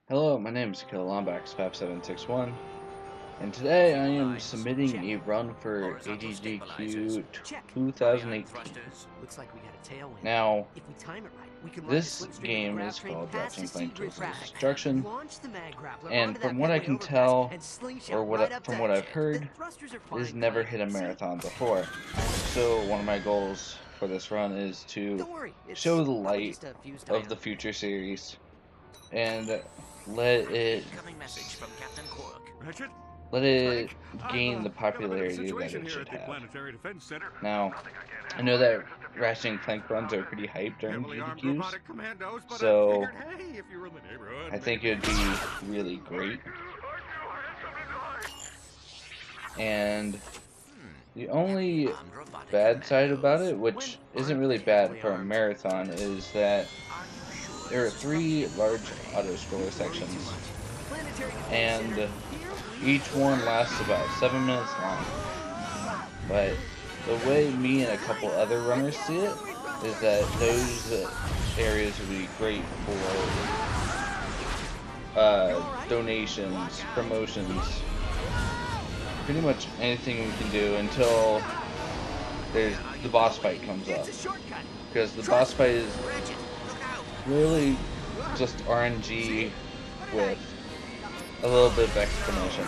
Hello, my name is KillLombax5761, and today I am submitting a run for AGDQ 2018. Now, this game is called RaCF Tools of Destruction, and from what I can tell, or from what I've heard, it has never hit a marathon before. So one of my goals for this run is to show the light of the future series and let it gain the popularity that it should have. Now, I know that Ratchet and Clank runs are pretty hyped during GDQs, so I think it would be really great. And the only bad side about it, which isn't really bad for a marathon, is that there are 3 large auto-scroller sections, and each one lasts about 7 minutes long. But the way me and a couple other runners see it is that those areas would be great for donations, promotions, pretty much anything we can do until the boss fight comes up. Because the boss fight is really just RNG with a little bit of explanation.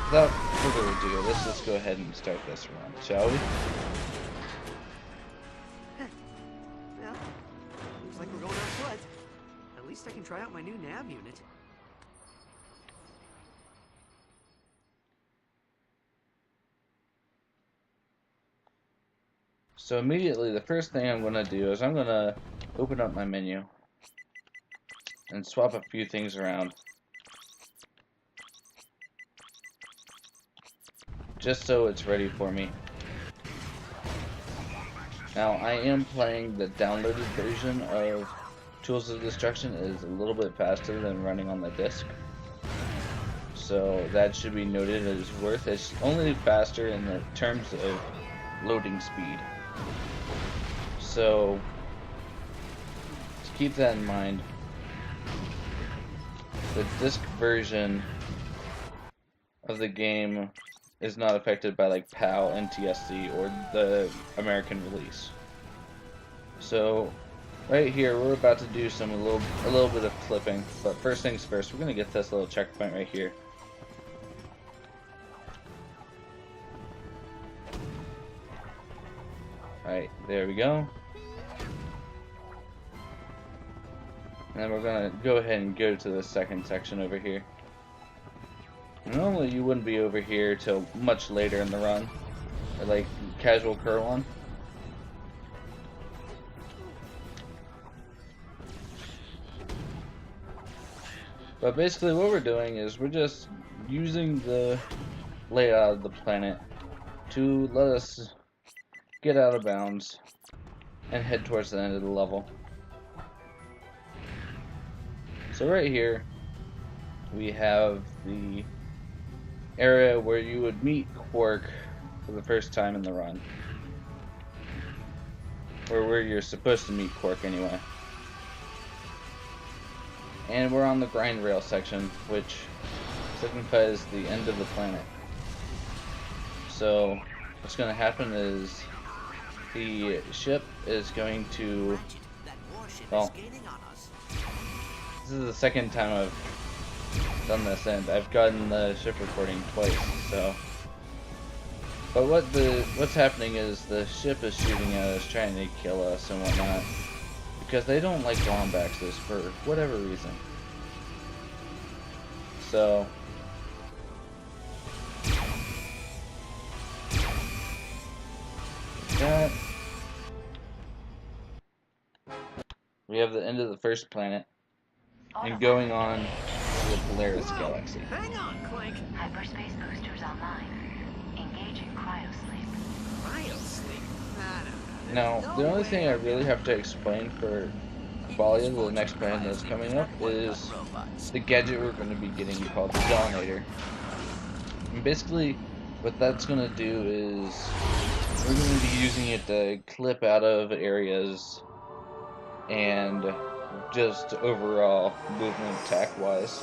Without further ado, let's just go ahead and start this run, shall we? Well, looks like we're going on foot. At least I can try out my new nav unit. So immediately, the first thing I'm going to do is I'm going to open up my menu and swap a few things around, just so it's ready for me. Now, I am playing the downloaded version of Tools of Destruction. It is a little bit faster than running on the disc, so that should be noted as worth. It's only faster in the terms of loading speed. So, to keep that in mind, the disc version of the game is not affected by like PAL, NTSC, or the American release. So, right here, we're about to do a little bit of clipping. But first things first, we're gonna get this little checkpoint right here. Alright, there we go. And then we're gonna go ahead and go to the second section over here. Normally you wouldn't be over here till much later in the run, or like casual curl one. But basically what we're doing is we're just using the layout of the planet to let us get out of bounds and head towards the end of the level. So right here we have the area where you would meet Quark for the first time in the run, or where you're supposed to meet Quark anyway. And we're on the grind rail section, which signifies the end of the planet. So what's going to happen is the ship is going to, well, this is the second time I've done this, and I've gotten the ship recording twice. So, but what's happening is the ship is shooting at us, trying to kill us and whatnot, because they don't like Lombaxes for whatever reason. So, that we have the end of the first planet and going on to the Polaris galaxy. Hang on, Clank. Hyperspace boosters online. Engaging cryosleep. Cryosleep? Now, the only thing I really have to explain for Valia, the next planet that's coming up, is the gadget we're going to be getting called the Dominator. And basically, what that's going to do is we're going to be using it to clip out of areas and just overall movement attack wise.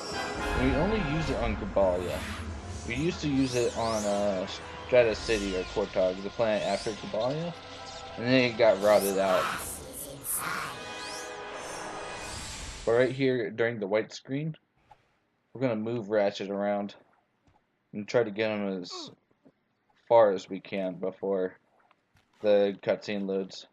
And we only use it on Gabalia. We used to use it on Strata City or Kortog, the planet after Gabalia, and then it got rotted out. But right here during the white screen, we're gonna move Ratchet around and try to get him as far as we can before the cutscene loads.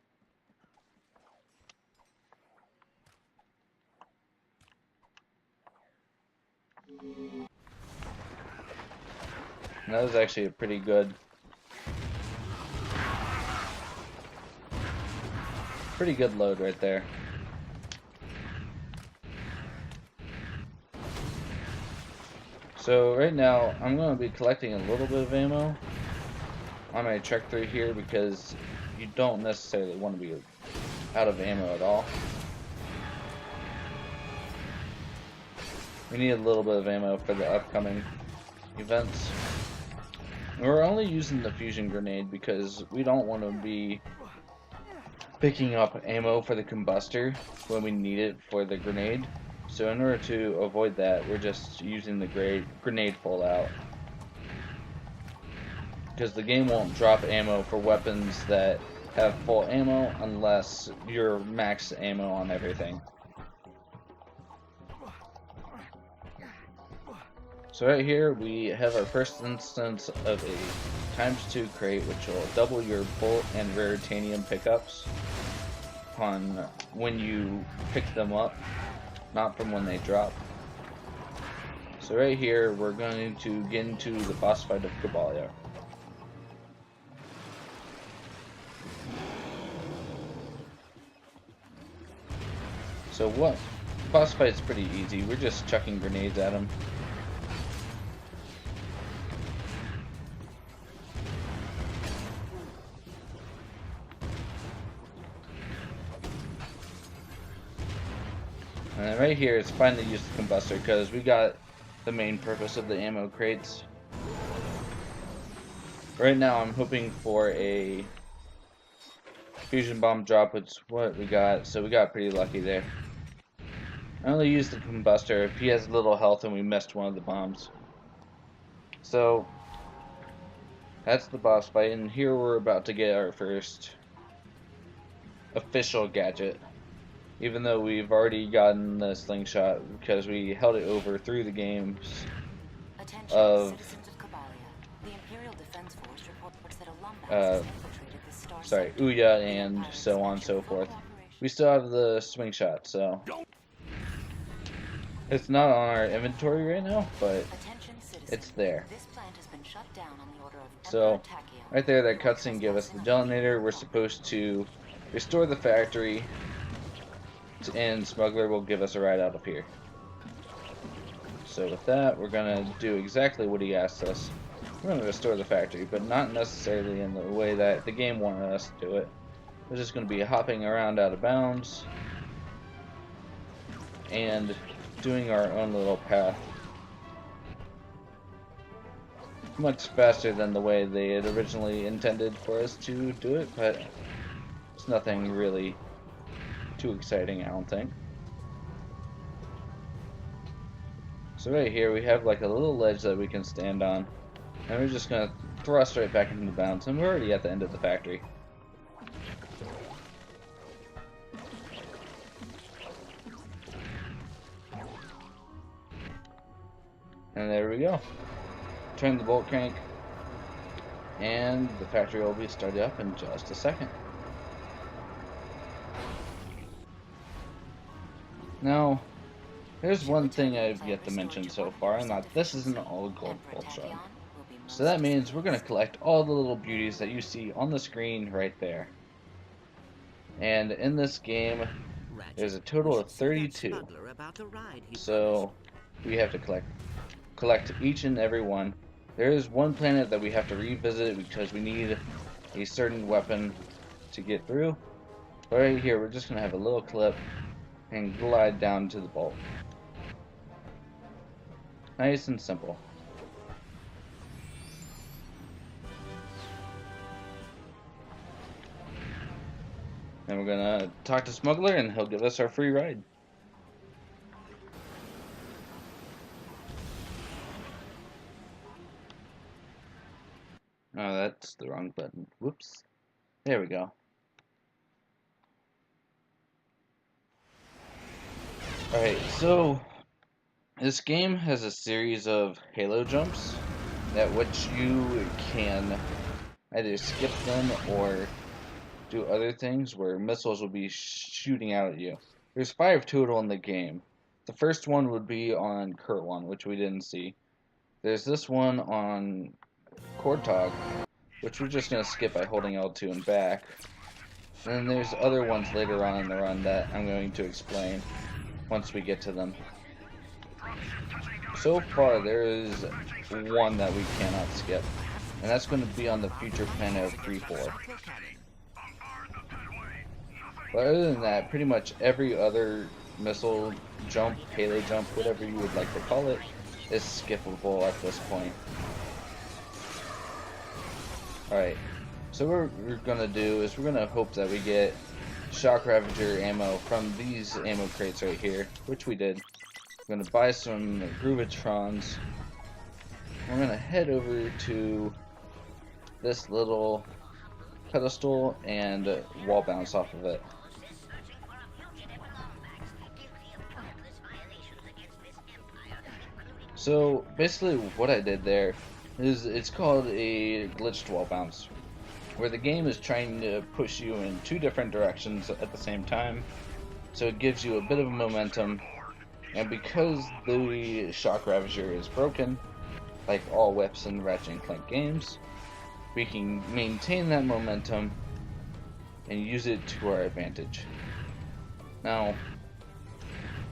And that was actually a pretty good load right there. So right now I'm going to be collecting a little bit of ammo on my trek through here because you don't necessarily want to be out of ammo at all. We need a little bit of ammo for the upcoming events. We're only using the fusion grenade because we don't want to be picking up ammo for the combustor when we need it for the grenade. So in order to avoid that, we're just using the grenade full out. Because the game won't drop ammo for weapons that have full ammo unless you're max ammo on everything. So right here we have our first instance of a ×2 crate, which will double your bolt and raritanium pickups on when you pick them up, not from when they drop. So right here we're going to get into the boss fight of Gabalia. So what? Boss fight's pretty easy. We're just chucking grenades at him. And then right here, it's fine to use the combustor because we got the main purpose of the ammo crates. Right now, I'm hoping for a fusion bomb drop, which is what we got. So we got pretty lucky there. I only used the combustor if he has little health and we missed one of the bombs. So that's the boss fight, and here we're about to get our first official gadget. Even though we've already gotten the slingshot because we held it over through the games of Ouya and so on and so forth. We still have the swing shot, so it's not on our inventory right now, but it's there. So right there, that cutscene gave us the detonator. We're supposed to restore the factory, and Smuggler will give us a ride out of here. So with that, we're going to do exactly what he asked us. We're going to restore the factory, but not necessarily in the way that the game wanted us to do it. We're just going to be hopping around out of bounds and doing our own little path. Much faster than the way they had originally intended for us to do it, but it's nothing really too exciting, I don't think. So right here we have like a little ledge that we can stand on, and we're just gonna thrust right back into the bounds, and we're already at the end of the factory. And there we go. Turn the bolt crank, and the factory will be started up in just a second. Now, there's one thing I've yet to mention so far, and that this is an all gold Voltron. So that means we're going to collect all the little beauties that you see on the screen right there. And in this game, there's a total of 32. So we have to collect each and every one. There is one planet that we have to revisit because we need a certain weapon to get through. But right here, we're just going to have a little clip and glide down to the bolt. Nice and simple. And we're gonna talk to Smuggler and he'll give us our free ride. Oh, that's the wrong button. Whoops. There we go. Alright, so this game has a series of halo jumps that which you can either skip them or do other things where missiles will be shooting out at you. There's 5 total in the game. The first one would be on Kurtwan, which we didn't see. There's this one on Kortog, which we're just going to skip by holding L2 and back. And then there's other ones later on in the run that I'm going to explain once we get to them. So far, there is one that we cannot skip, and that's going to be on the future planet of 3-4. But other than that, pretty much every other missile jump, halo jump, whatever you would like to call it, is skippable at this point. Alright, so what we're going to do is we're going to hope that we get Shock Ravager ammo from these ammo crates right here, which we did. We're going to buy some Groovatrons. We're going to head over to this little pedestal and wall bounce off of it. So basically what I did there is it's called a glitched wall bounce, where the game is trying to push you in 2 different directions at the same time, so it gives you a bit of momentum. And because the Shock Ravager is broken, like all whips in Ratchet & Clank games, we can maintain that momentum and use it to our advantage. Now,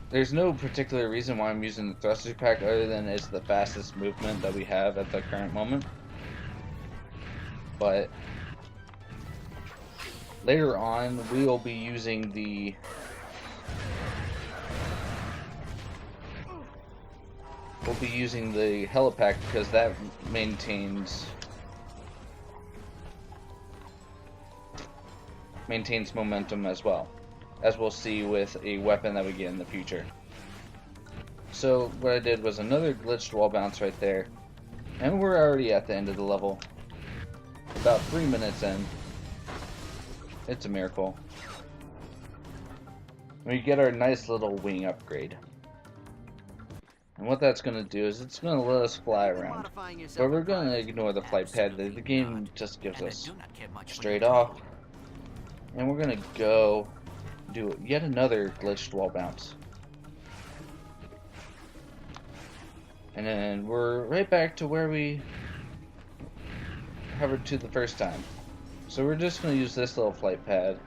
there's no particular reason why I'm using the thruster pack other than it's the fastest movement that we have at the current moment. But later on, we will be using the helipack because that maintains momentum as well, as we'll see with a weapon that we get in the future. So what I did was another glitched wall bounce right there, and we're already at the end of the level. About 3 minutes in. It's a miracle. We get our nice little wing upgrade. And what that's going to do is it's going to let us fly around. But we're going to ignore the flight pad. The game just gives us straight off. And we're going to go do yet another glitched wall bounce. And then we're right back to where we hovered to the first time. So we're just going to use this little flight pad.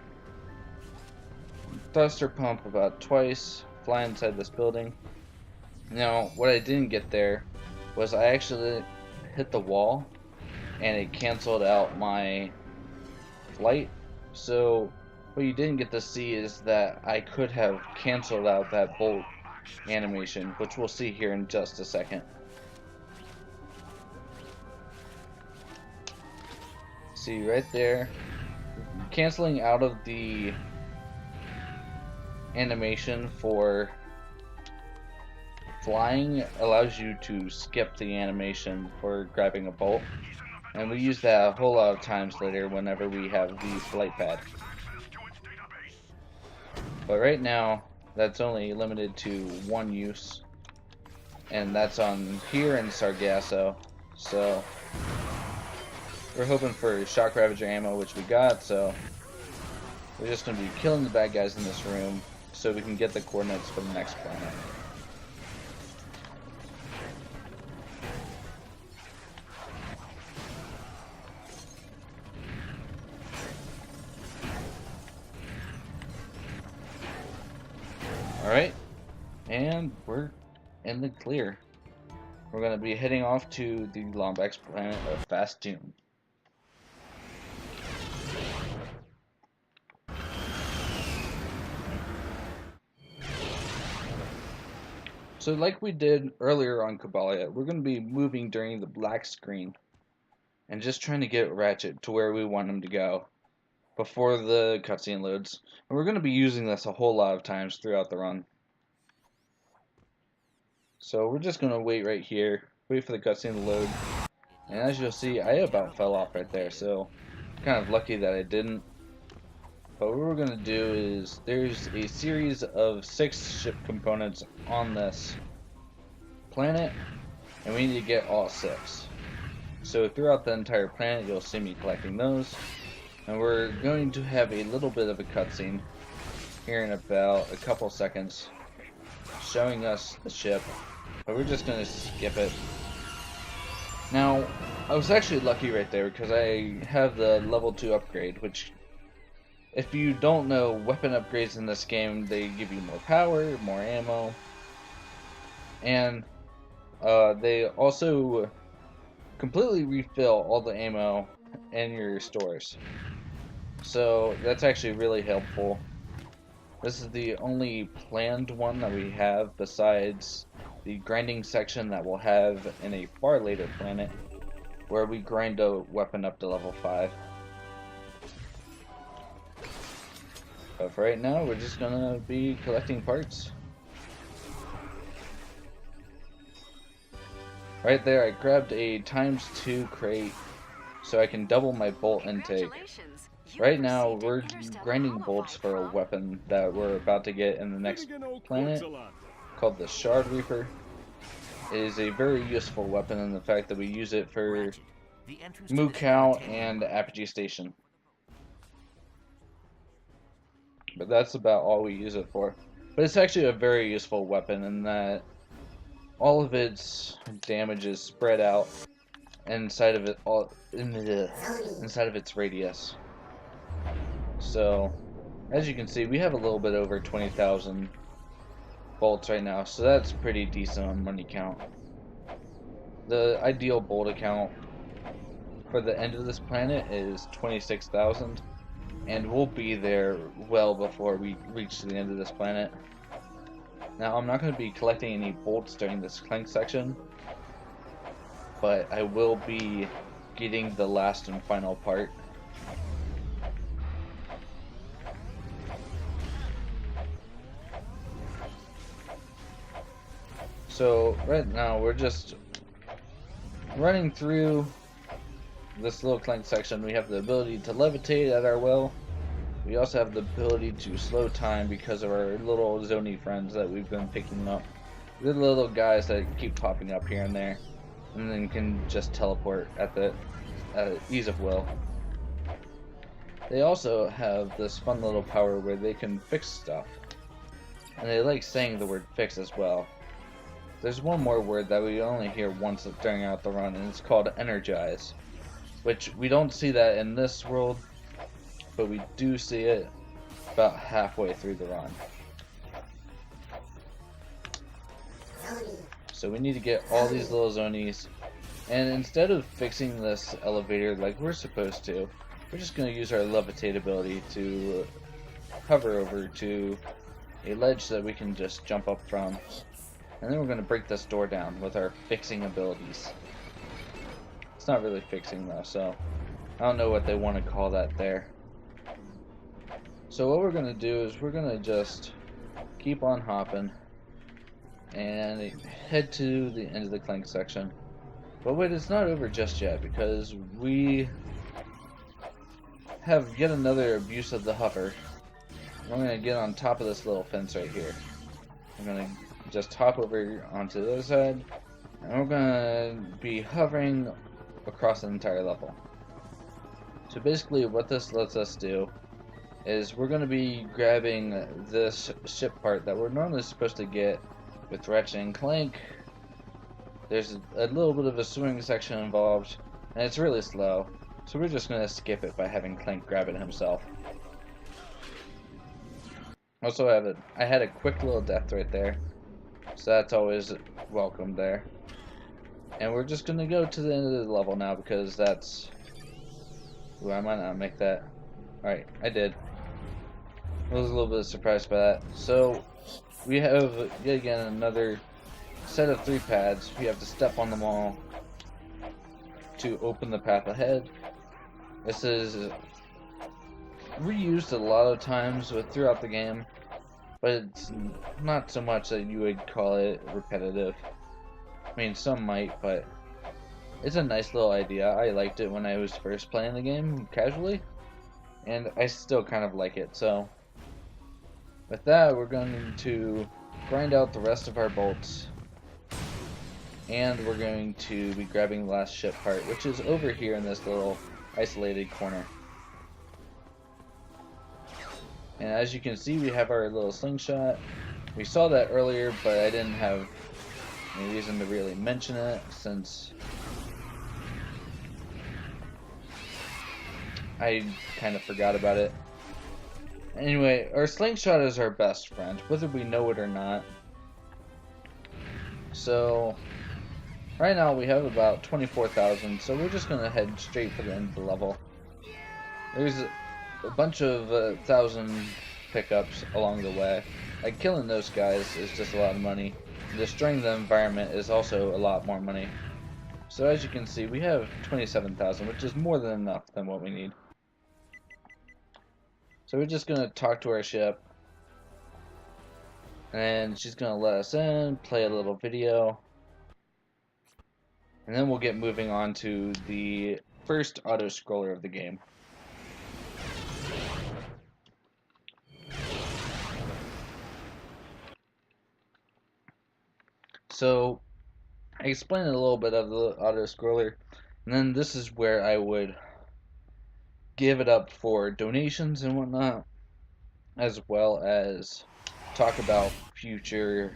Thruster pump about twice. Fly inside this building. Now, what I didn't get there was I actually hit the wall and it canceled out my flight. So what you didn't get to see is that I could have canceled out that bolt animation, which we'll see here in just a second. See right there, canceling out of the animation for flying allows you to skip the animation for grabbing a bolt, and we use that a whole lot of times later whenever we have the flight pad. But right now that's only limited to 1 use, and that's on here in Sargasso. So we're hoping for Shock Ravager ammo, which we got, so we're just going to be killing the bad guys in this room so we can get the coordinates for the next planet. Alright, and we're in the clear. We're going to be heading off to the Lombax planet of Fastoon. So like we did earlier on Kabalia, we're going to be moving during the black screen and just trying to get Ratchet to where we want him to go before the cutscene loads. And we're going to be using this a whole lot of times throughout the run. So we're just going to wait right here, wait for the cutscene to load. And as you'll see, I about fell off right there, so kind of lucky that I didn't. But what we're going to do is, there's a series of 6 ship components on this planet, and we need to get all 6. So throughout the entire planet, you'll see me collecting those. And we're going to have a little bit of a cutscene here in about a couple seconds showing us the ship, but we're just going to skip it. Now, I was actually lucky right there because I have the level 2 upgrade, which, if you don't know, weapon upgrades in this game, they give you more power, more ammo, and they also completely refill all the ammo in your stores. So that's actually really helpful. This is the only planned one that we have besides the grinding section that we'll have in a far later planet where we grind a weapon up to level 5. But for right now, we're just gonna be collecting parts. Right there, I grabbed a ×2 crate so I can double my bolt intake. Right now, we're grinding bolts for a weapon that we're about to get in the next planet called the Shard Reaper. It is a very useful weapon in the fact that we use it for Moo Cow and Apogee Station. But that's about all we use it for. But it's actually a very useful weapon in that all of its damage is spread out inside of it, inside of its radius. So, as you can see, we have a little bit over 20,000 bolts right now, so that's pretty decent on money count. The ideal bolt account for the end of this planet is 26,000, and we'll be there well before we reach the end of this planet. Now, I'm not going to be collecting any bolts during this clank section, but I will be getting the last and final part. So right now we're just running through this little clank section. We have the ability to levitate at our will. We also have the ability to slow time because of our little Zoni friends that we've been picking up. They're the little guys that keep popping up here and there, and then can just teleport at ease of will. They also have this fun little power where they can fix stuff, and they like saying the word fix as well. There's one more word that we only hear once during out the run, and it's called energize, which we don't see that in this world, but we do see it about halfway through the run. So we need to get all these little zonies, and instead of fixing this elevator like we're supposed to, we're just going to use our levitate ability to hover over to a ledge that we can just jump up from. And then we're going to break this door down with our fixing abilities. It's not really fixing though, so I don't know what they want to call that there. So what we're going to do is we're going to just keep on hopping and head to the end of the clank section. But wait, it's not over just yet, because we have yet another abuse of the hover. We're going to get on top of this little fence right here. We're going to just hop over onto the other side, and we're going to be hovering across the entire level. So basically what this lets us do is we're going to be grabbing this ship part that we're normally supposed to get with Ratchet and Clank. There's a little bit of a swing section involved, and it's really slow, so we're just going to skip it by having Clank grab it himself. Also, I had a quick little death right there, so that's always welcome there. And we're just going to go to the end of the level now, because that's... Ooh, I might not make that. Alright, I did. I was a little bit surprised by that. So, we have, yet again, another set of 3 pads. We have to step on them all to open the path ahead. This is reused a lot of times throughout the game, but it's not so much that you would call it repetitive. I mean, some might, but It's a nice little idea. I liked it when I was first playing the game casually, and I still kind of like it. So with that, we're going to grind out the rest of our bolts, and we're going to be grabbing the last ship part, which is over here in this little isolated corner. And as you can see, we have our little slingshot. We saw that earlier, but I didn't have any reason to really mention it since I kind of forgot about it. Anyway, our slingshot is our best friend, whether we know it or not. So right now we have about 24,000, so we're just going to head straight for the end of the level. There's a bunch of 1,000 pickups along the way. Like, killing those guys is just a lot of money. Destroying the environment is also a lot more money. So as you can see, we have 27,000, which is more than enough than what we need. So we're just going to talk to our ship, and she's going to let us in, play a little video, and then we'll get moving on to the first auto-scroller of the game. So I explained a little bit of the auto-scroller, and then this is where I would give it up for donations and whatnot, as well as talk about future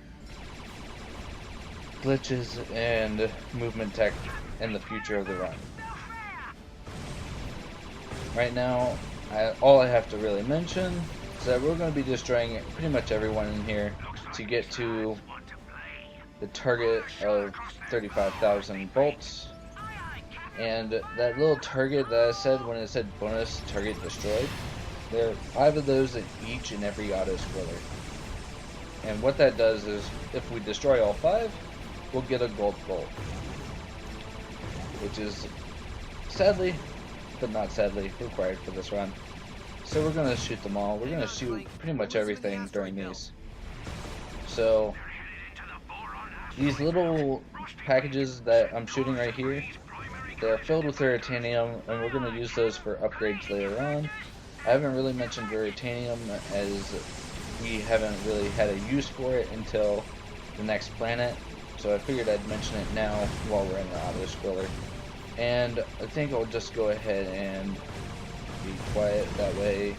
glitches and movement tech in the future of the run. Right now, all I have to really mention is that we're going to be destroying pretty much everyone in here to get to the target of 35,000 bolts. And that little target that I said when it said bonus target destroyed, there are 5 of those in each and every auto-scroller. And what that does is, if we destroy all 5, we'll get a gold bolt. Which is, sadly, but not sadly, required for this run. So we're going to shoot them all. We're going to shoot pretty much everything during these. So these little packages that I'm shooting right here, they're filled with Veritanium, and we're going to use those for upgrades later on. I haven't really mentioned Veritanium as we haven't really had a use for it until the next planet, so I figured I'd mention it now while we're in the auto-scroller. And I think I'll just go ahead and be quiet, that way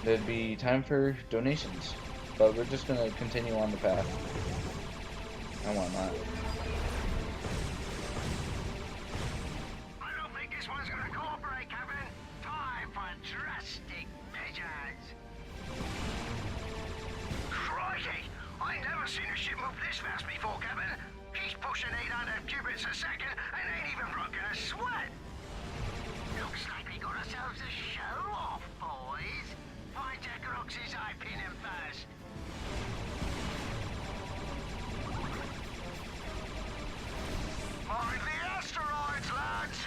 there'd be time for donations. But we're just going to continue on the path. I want that. I don't think this one's gonna cooperate, Captain. Time for drastic measures. Crikey! I never seen a ship move this fast before, Captain. He's pushing 800 cubits a second and ain't even broken a sweat. Looks like we got ourselves a show off, boys. Find Jack Roxy's eye pin him first. Mind the asteroids, lads!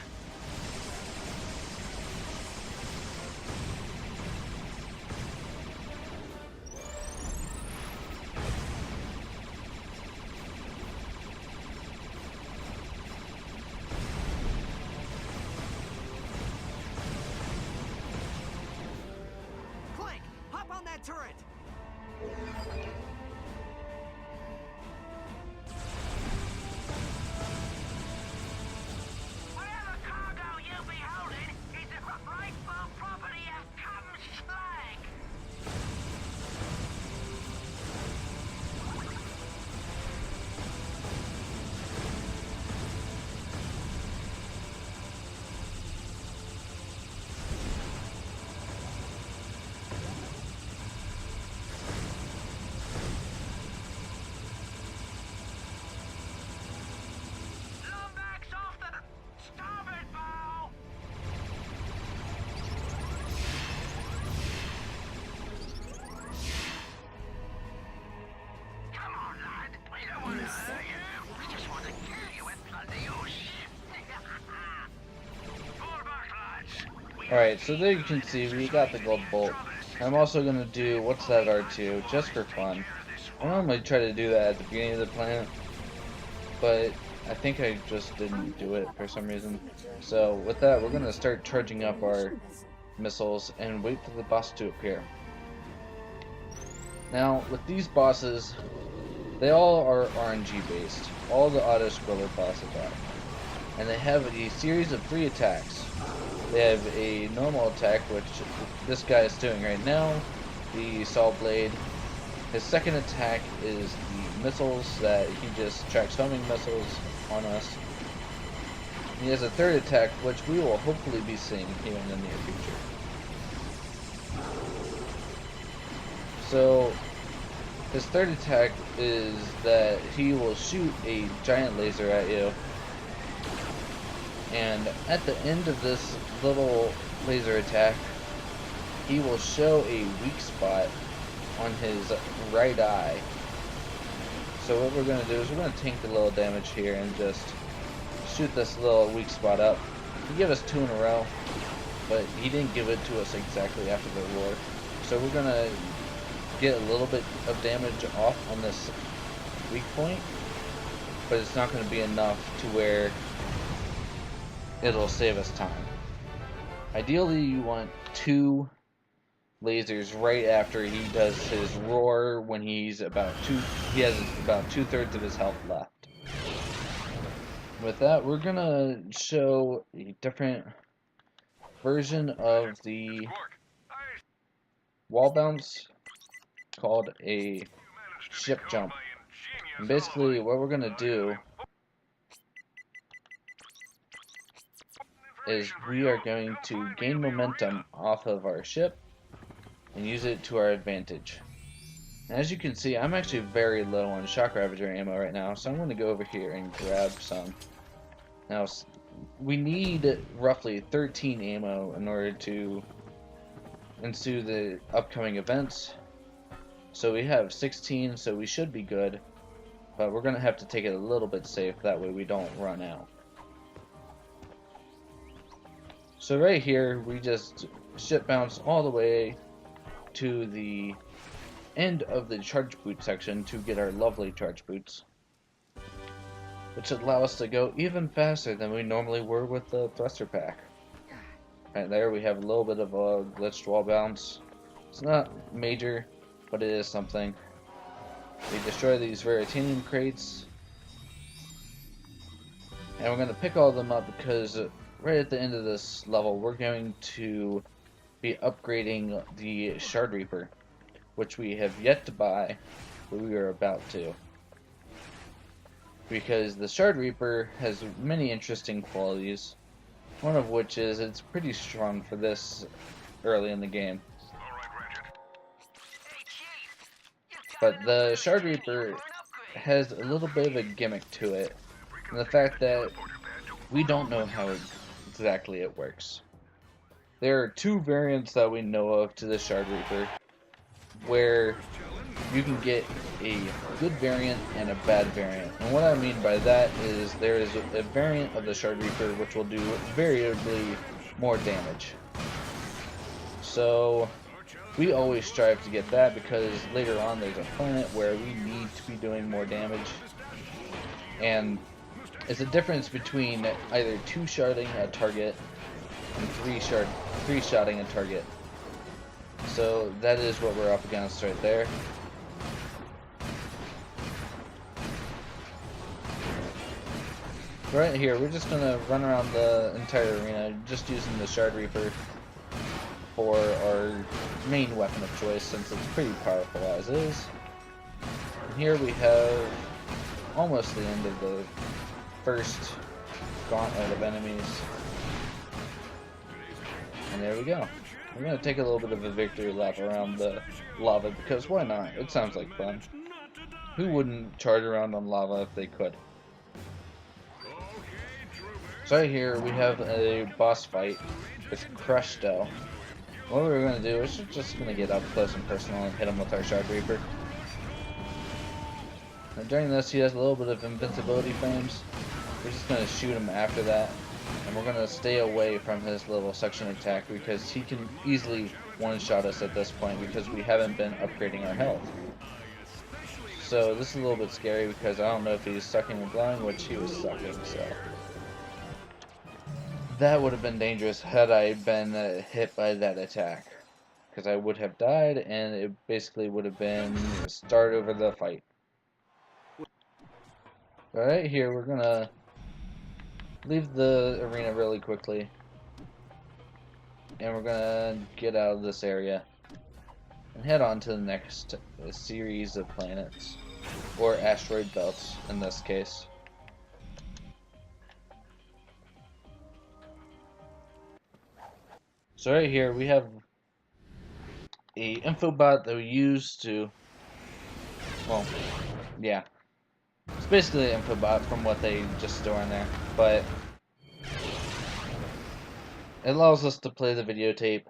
Clank, hop on that turret! Whatever cargo you be holding is the rightful property of Cumslag. Lumbeck's off the starboard bow. Come on, lad. We don't want to hurt you. We just want to kill you and plunder your ship. Fall back, lads. Alright, so there you can see we got the gold bolt. I'm also going to do what's that R2 just for fun. I normally try to do that at the beginning of the planet, but I think I just didn't do it for some reason. So with that, we're going to start charging up our missiles and wait for the boss to appear. Now, with these bosses, they all are RNG based. All the auto-scroller bosses are. And they have a series of 3 attacks. They have a normal attack, which this guy is doing right now, the Saw Blade. His second attack is the missiles that he just tracks homing missiles on us. He has a third attack, which we will hopefully be seeing here in the near future. So, his third attack is that he will shoot a giant laser at you. And at the end of this little laser attack, he will show a weak spot on his right eye. So what we're going to do is we're going to tank a little damage here and just shoot this little weak spot up. He gave us 2 in a row, but he didn't give it to us exactly after the roar. So we're going to get a little bit of damage off on this weak point, but it's not going to be enough to where it'll save us time. Ideally, you want 2 lasers right after he does his roar when he has about 2/3 of his health left. With that, we're gonna show a different version of the wall bounce called a ship jump. And basically, what we're gonna do is we are going to gain momentum off of our ship and use it to our advantage. And as you can see, I'm actually very low on Shock Ravager ammo right now, so I'm going to go over here and grab some. Now, we need roughly 13 ammo in order to ensue the upcoming events. So we have 16, so we should be good, but we're going to have to take it a little bit safe, that way we don't run out. So right here, we just ship bounce all the way to the end of the charge boot section to get our lovely charge boots, which should allow us to go even faster than we normally were with the thruster pack. Right there, we have a little bit of a glitched wall bounce. It's not major, but it is something. We destroy these Veritanium crates, and we're going to pick all of them up because right at the end of this level, we're going to be upgrading the Shard Reaper, which we have yet to buy, but we are about to. Because the Shard Reaper has many interesting qualities, one of which is it's pretty strong for this early in the game. But the Shard Reaper has a little bit of a gimmick to it, and the fact that we don't know how exactly it works. There are 2 variants that we know of to the Shard Reaper, where you can get a good variant and a bad variant. And what I mean by that is there is a variant of the Shard Reaper which will do variably more damage. So we always strive to get that because later on there's a planet where we need to be doing more damage. And it's a difference between either 2-shotting a target and 3-shotting a target. So that is what we're up against right there. Right here, we're just gonna run around the entire arena, just using the Shard Reaper for our main weapon of choice, since it's pretty powerful as is. And here we have almost the end of the first gauntlet of enemies. And there we go. We're going to take a little bit of a victory lap around the lava, because why not? It sounds like fun. Who wouldn't charge around on lava if they could? So right here we have a boss fight with Crushdo. What we're going to do is just going to get up close and personal and hit him with our Shard Reaper. Now during this he has a little bit of invincibility frames. We're just going to shoot him after that. And we're going to stay away from his little suction attack because he can easily one-shot us at this point because we haven't been upgrading our health. So this is a little bit scary because I don't know if he's sucking or blowing, which he was sucking, so that would have been dangerous had I been hit by that attack, because I would have died and it basically would have been start over the fight. Alright, here we're gonna leave the arena really quickly and we're gonna get out of this area and head on to the next series of planets, or asteroid belts in this case. So right here we have a infobot that we use to, well, yeah, it's basically an infobot from what they just store in there, but it allows us to play the videotape,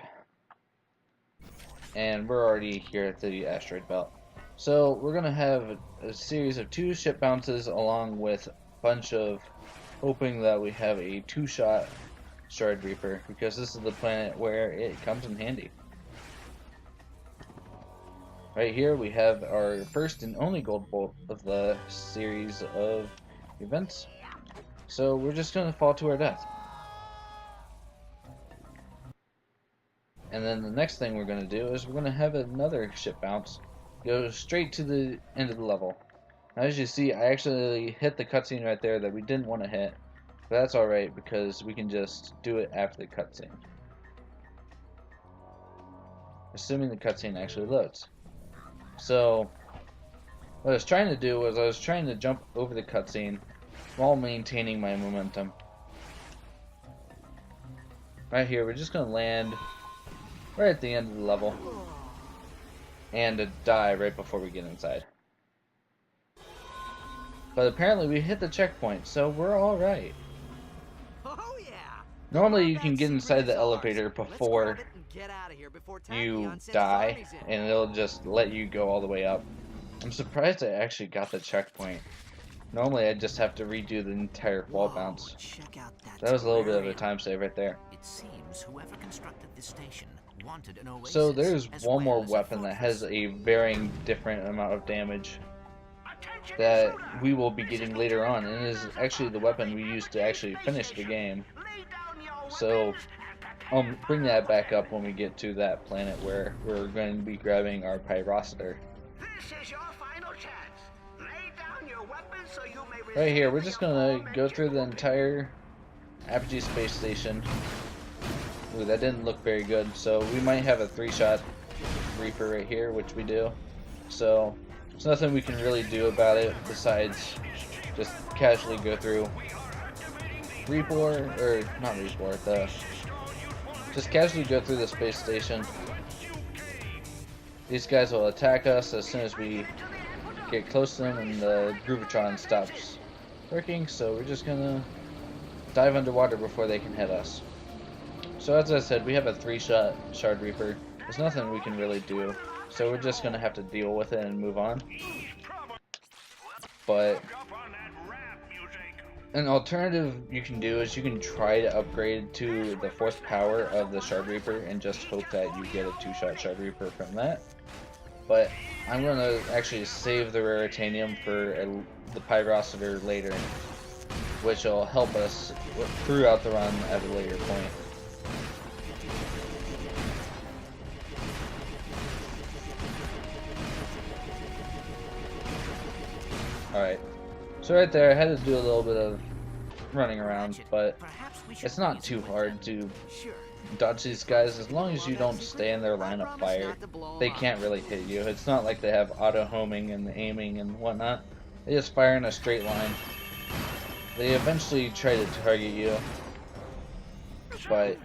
and we're already here at the asteroid belt. So we're gonna have a series of 2 ship bounces along with a bunch of hoping that we have a 2-shot Shard Reaper, because this is the planet where it comes in handy. Right here we have our first and only gold bolt of the series of events. So we're just gonna fall to our death. And then the next thing we're gonna do is we're gonna have another ship bounce go straight to the end of the level. Now, as you see, I actually hit the cutscene right there that we didn't want to hit. But that's alright, because we can just do it after the cutscene. Assuming the cutscene actually loads. So, what I was trying to do was I was trying to jump over the cutscene while maintaining my momentum. Right here, we're just going to land right at the end of the level and to die right before we get inside. But apparently we hit the checkpoint, so we're alright. Oh yeah. Normally you can get inside the elevator before you die, and it'll just let you go all the way up. I'm surprised I actually got the checkpoint. Normally I just have to redo the entire wall bounce. That was a little bit of a time save right there. It seems whoever constructed this station wanted an oasis. So there's one more weapon that has a varying different amount of damage that we will be getting later on, and it is actually the weapon we used to actually finish the game. So I'll bring that back up when we get to that planet where we're going to be grabbing our pyrocitor. Right here, we're just going to go through the entire Apogee space station. Ooh, that didn't look very good, so we might have a 3-shot Reaper right here, which we do. So there's nothing we can really do about it besides just casually go through just casually go through the space station. These guys will attack us as soon as we get close to them and the Groovatron stops working, so we're just gonna dive underwater before they can hit us. So as I said, we have a 3-shot Shard Reaper. There's nothing we can really do, so we're just gonna have to deal with it and move on. But an alternative you can do is you can try to upgrade to the 4th power of the Shard Reaper and just hope that you get a 2-shot Shard Reaper from that. But I'm going to actually save the Raritanium for the Pyrocitor later, which will help us throughout the run at a later point. Alright, so right there I had to do a little bit of running around, but it's not too hard to dodge these guys as long as you don't stay in their line of fire. They can't really hit you. It's not like they have auto homing and aiming and whatnot. They just fire in a straight line. They eventually try to target you, but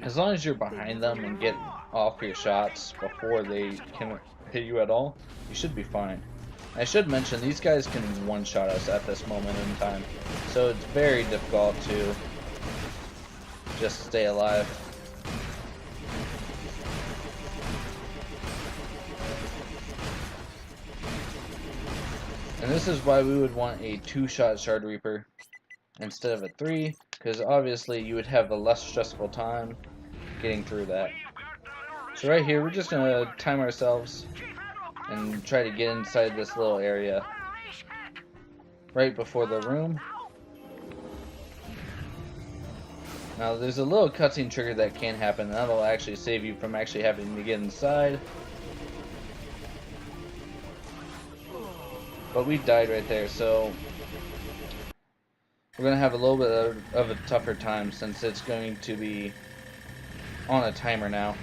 as long as you're behind them and get off your shots before they can hit you at all, you should be fine. I should mention, these guys can one-shot us at this moment in time, so it's very difficult to just stay alive. And this is why we would want a 2-shot Shard Reaper instead of a 3, because obviously you would have a less stressful time getting through that. So right here, we're just going to time ourselves and try to get inside this little area right before the room. Now there's a little cutscene trigger that can happen, and that'll actually save you from actually having to get inside. But we died right there, so we're going to have a little bit of a tougher time since it's going to be on a timer now.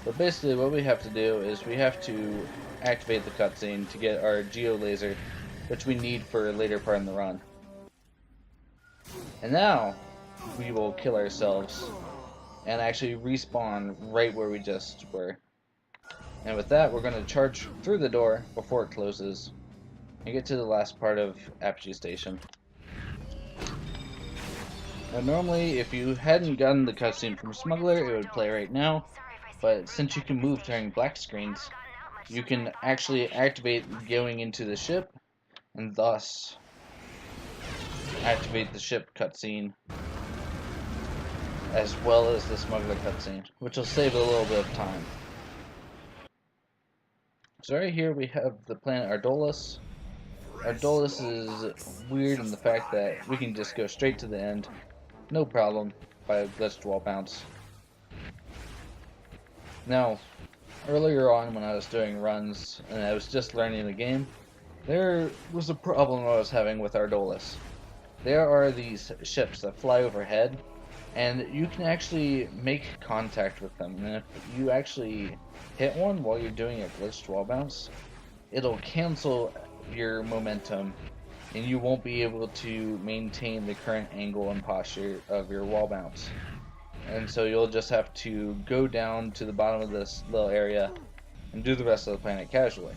But basically what we have to do is we have to activate the cutscene to get our geo laser, which we need for a later part in the run. And now we will kill ourselves and actually respawn right where we just were. And with that, we're going to charge through the door before it closes and get to the last part of Apogee Station. Now normally, if you hadn't gotten the cutscene from Smuggler, it would play right now. But since you can move during black screens, you can actually activate going into the ship and thus activate the ship cutscene as well as the Smuggler cutscene, which will save a little bit of time. So right here we have the planet Ardolus. Ardolus is weird in the fact that we can just go straight to the end, no problem, by a glitched wall bounce. Now, earlier on when I was doing runs and I was just learning the game, there was a problem I was having with Ardolus. There are these ships that fly overhead, and you can actually make contact with them, and if you actually hit one while you're doing a glitched wall bounce, it'll cancel your momentum and you won't be able to maintain the current angle and posture of your wall bounce. And so you'll just have to go down to the bottom of this little area and do the rest of the planet casually,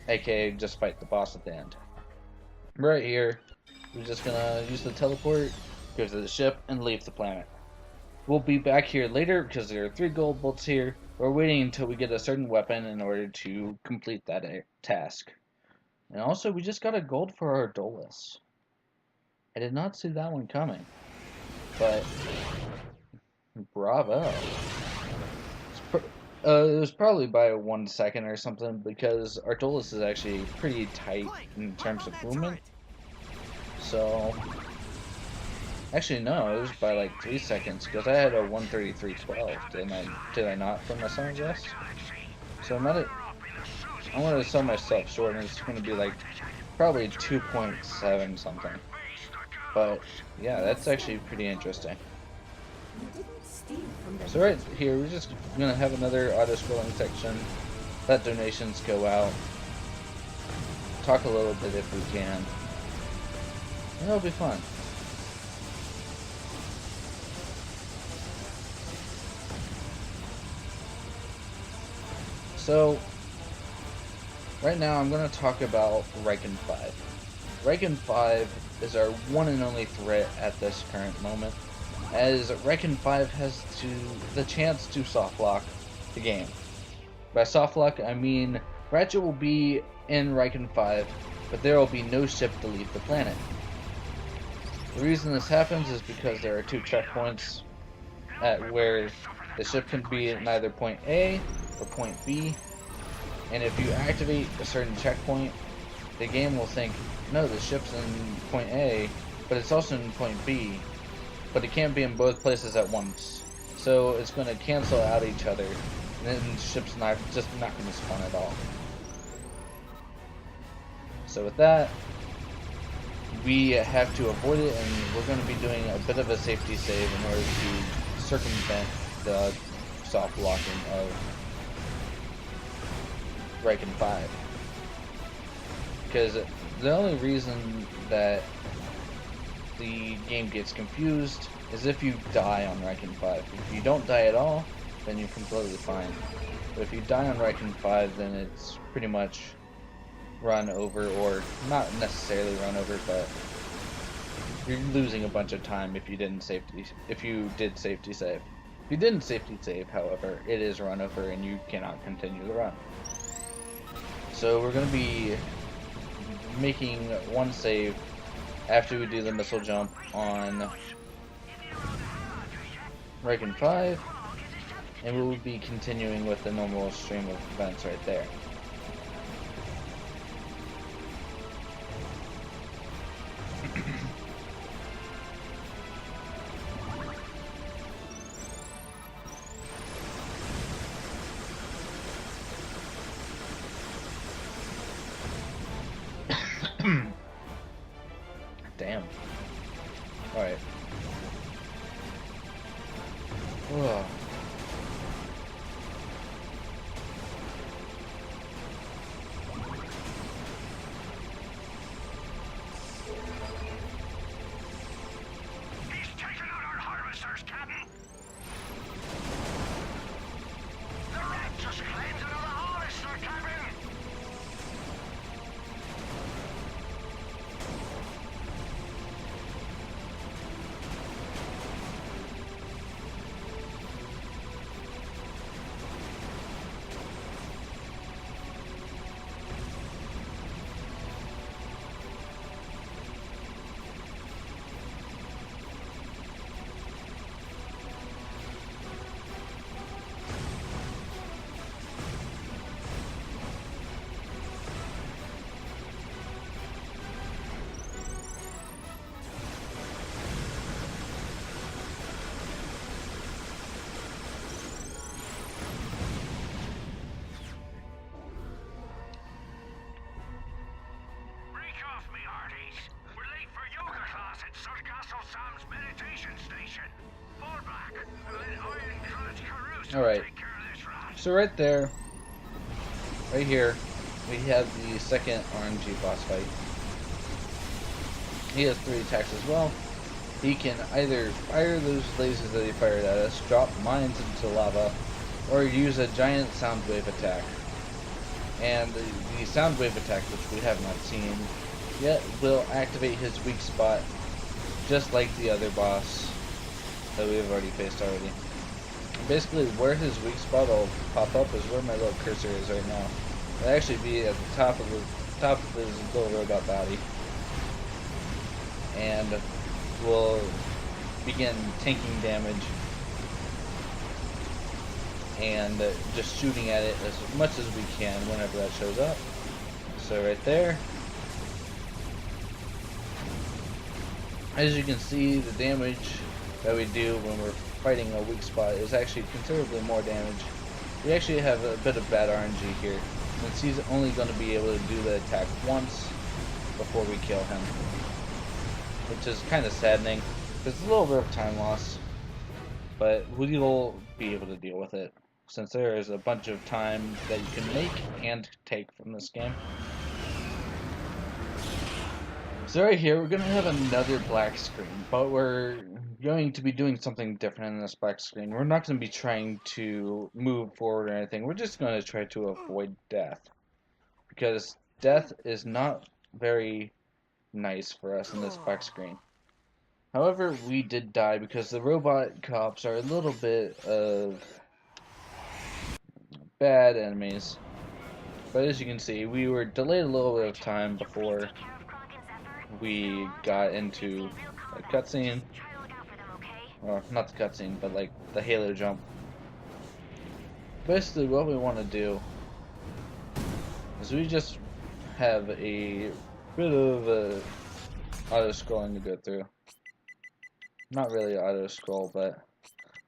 aka just fight the boss at the end. Right here, we're just gonna use the teleport, go to the ship, and leave the planet. We'll be back here later because there are 3 gold bolts here. We're waiting until we get a certain weapon in order to complete that task. And also, we just got a gold for our Ardolus. I did not see that one coming, but bravo. It was probably by 1 second or something because Ardolus is actually pretty tight in terms of movement. So, actually no, it was by like 3 seconds because I had a 1:33.12. Did I not for my song guess? So I'm going to sell myself short, and it's going to be like probably 2.7 something. But yeah, that's actually pretty interesting. So right here, we're just going to have another auto-scrolling section. Let donations go out. Talk a little bit if we can. And it'll be fun. So, right now I'm going to talk about Riken 5. Riken 5 is our one and only threat at this current moment, as Riken 5 has the chance to softlock the game. By softlock, I mean Ratchet will be in Riken 5, but there will be no ship to leave the planet. The reason this happens is because there are 2 checkpoints at where the ship can be at either point A or point B, and if you activate a certain checkpoint, the game will think, no, the ship's in point A, but it's also in point B, but it can't be in both places at once. So it's going to cancel out each other, and then the ship's just not going to spawn at all. So with that, we have to avoid it, and we're going to be doing a bit of a safety save in order to circumvent the soft locking of Riken 5. Because the only reason that the game gets confused is if you die on Riken 5. If you don't die at all, then you're completely fine. But if you die on Riken 5, then it's pretty much run over, or not necessarily run over, but you're losing a bunch of time if you did safety save. If you didn't safety save, however, it is run over and you cannot continue the run. So we're going to be making one save after we do the missile jump on Riken 5, and we will be continuing with the normal stream of events right there. Damn. Alright. Whoa. He's taken out our harvesters, Captain. The rat just claimed another harvester, Captain. Alright, so right there, right here, we have the second RNG boss fight. He has 3 attacks as well. He can either fire those lasers that he fired at us, drop mines into lava, or use a giant sound wave attack. And the sound wave attack, which we have not seen yet, will activate his weak spot, just like the other boss that we have already faced already. Basically, where his weak spot will pop up is where my little cursor is right now. It'll actually be at the top of his little robot body, and we'll begin tanking damage and just shooting at it as much as we can whenever that shows up. So right there, as you can see, the damage that we do when we're fighting a weak spot is actually considerably more damage. We actually have a bit of bad RNG here, since he's only going to be able to do the attack once before we kill him, which is kind of saddening. It's a little bit of time loss, but we'll be able to deal with it, since there is a bunch of time that you can make and take from this game. So right here, we're going to have another black screen, but we're going to be doing something different in this black screen. We're not going to be trying to move forward or anything. We're just going to try to avoid death, because death is not very nice for us in this black screen. However, we did die because the robot cops are a little bit of bad enemies. But as you can see, we were delayed a little bit of time before we got into a cutscene. Well, not the cutscene, but like the Halo jump. Basically, what we want to do is we just have a bit of auto-scrolling to go through. Not really auto-scroll, but...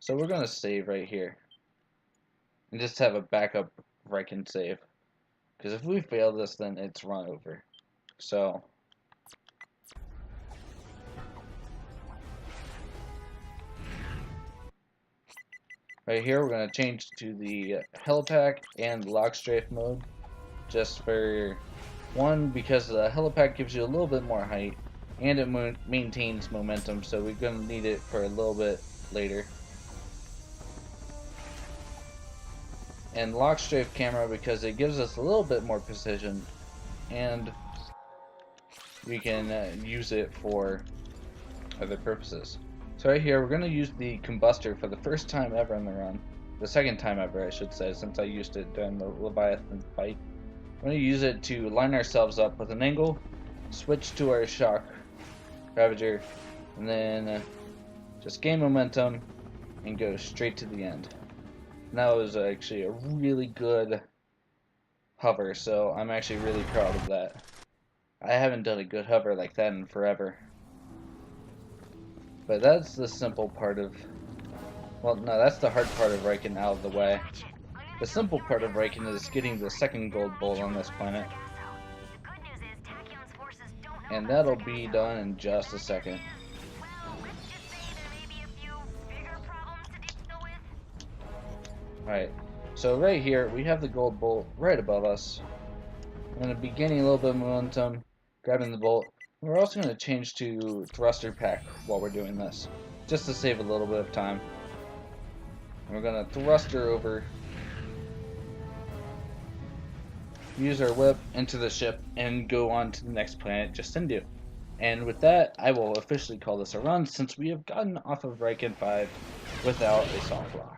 So we're going to save right here. And just have a backup where I can save. Because if we fail this, then it's run over. So... right here, we're going to change to the helipack and lock strafe mode. Just for one, because the helipack gives you a little bit more height, and it maintains momentum, so we're going to need it for a little bit later. And lock strafe camera because it gives us a little bit more precision, and we can use it for other purposes. So right here, we're going to use the combustor for the first time ever in the run. The second time ever, I should say, since I used it during the Leviathan fight. We're going to use it to line ourselves up with an angle, switch to our shock Ravager, and then just gain momentum and go straight to the end. And that was actually a really good hover, so I'm actually really proud of that. I haven't done a good hover like that in forever. But that's the simple part of... Well, no, that's the hard part of RaCF out of the way. The simple part of RaCF is getting the second gold bolt on this planet. And that'll be done in just a second. Alright, so right here, we have the gold bolt right above us. I'm going to be gaining a little bit of momentum, grabbing the bolt. We're also going to change to thruster pack while we're doing this, just to save a little bit of time. And we're going to thruster over, use our whip into the ship, and go on to the next planet just in do. And with that, I will officially call this a run, since we have gotten off of RaCF 5 without a soft lock.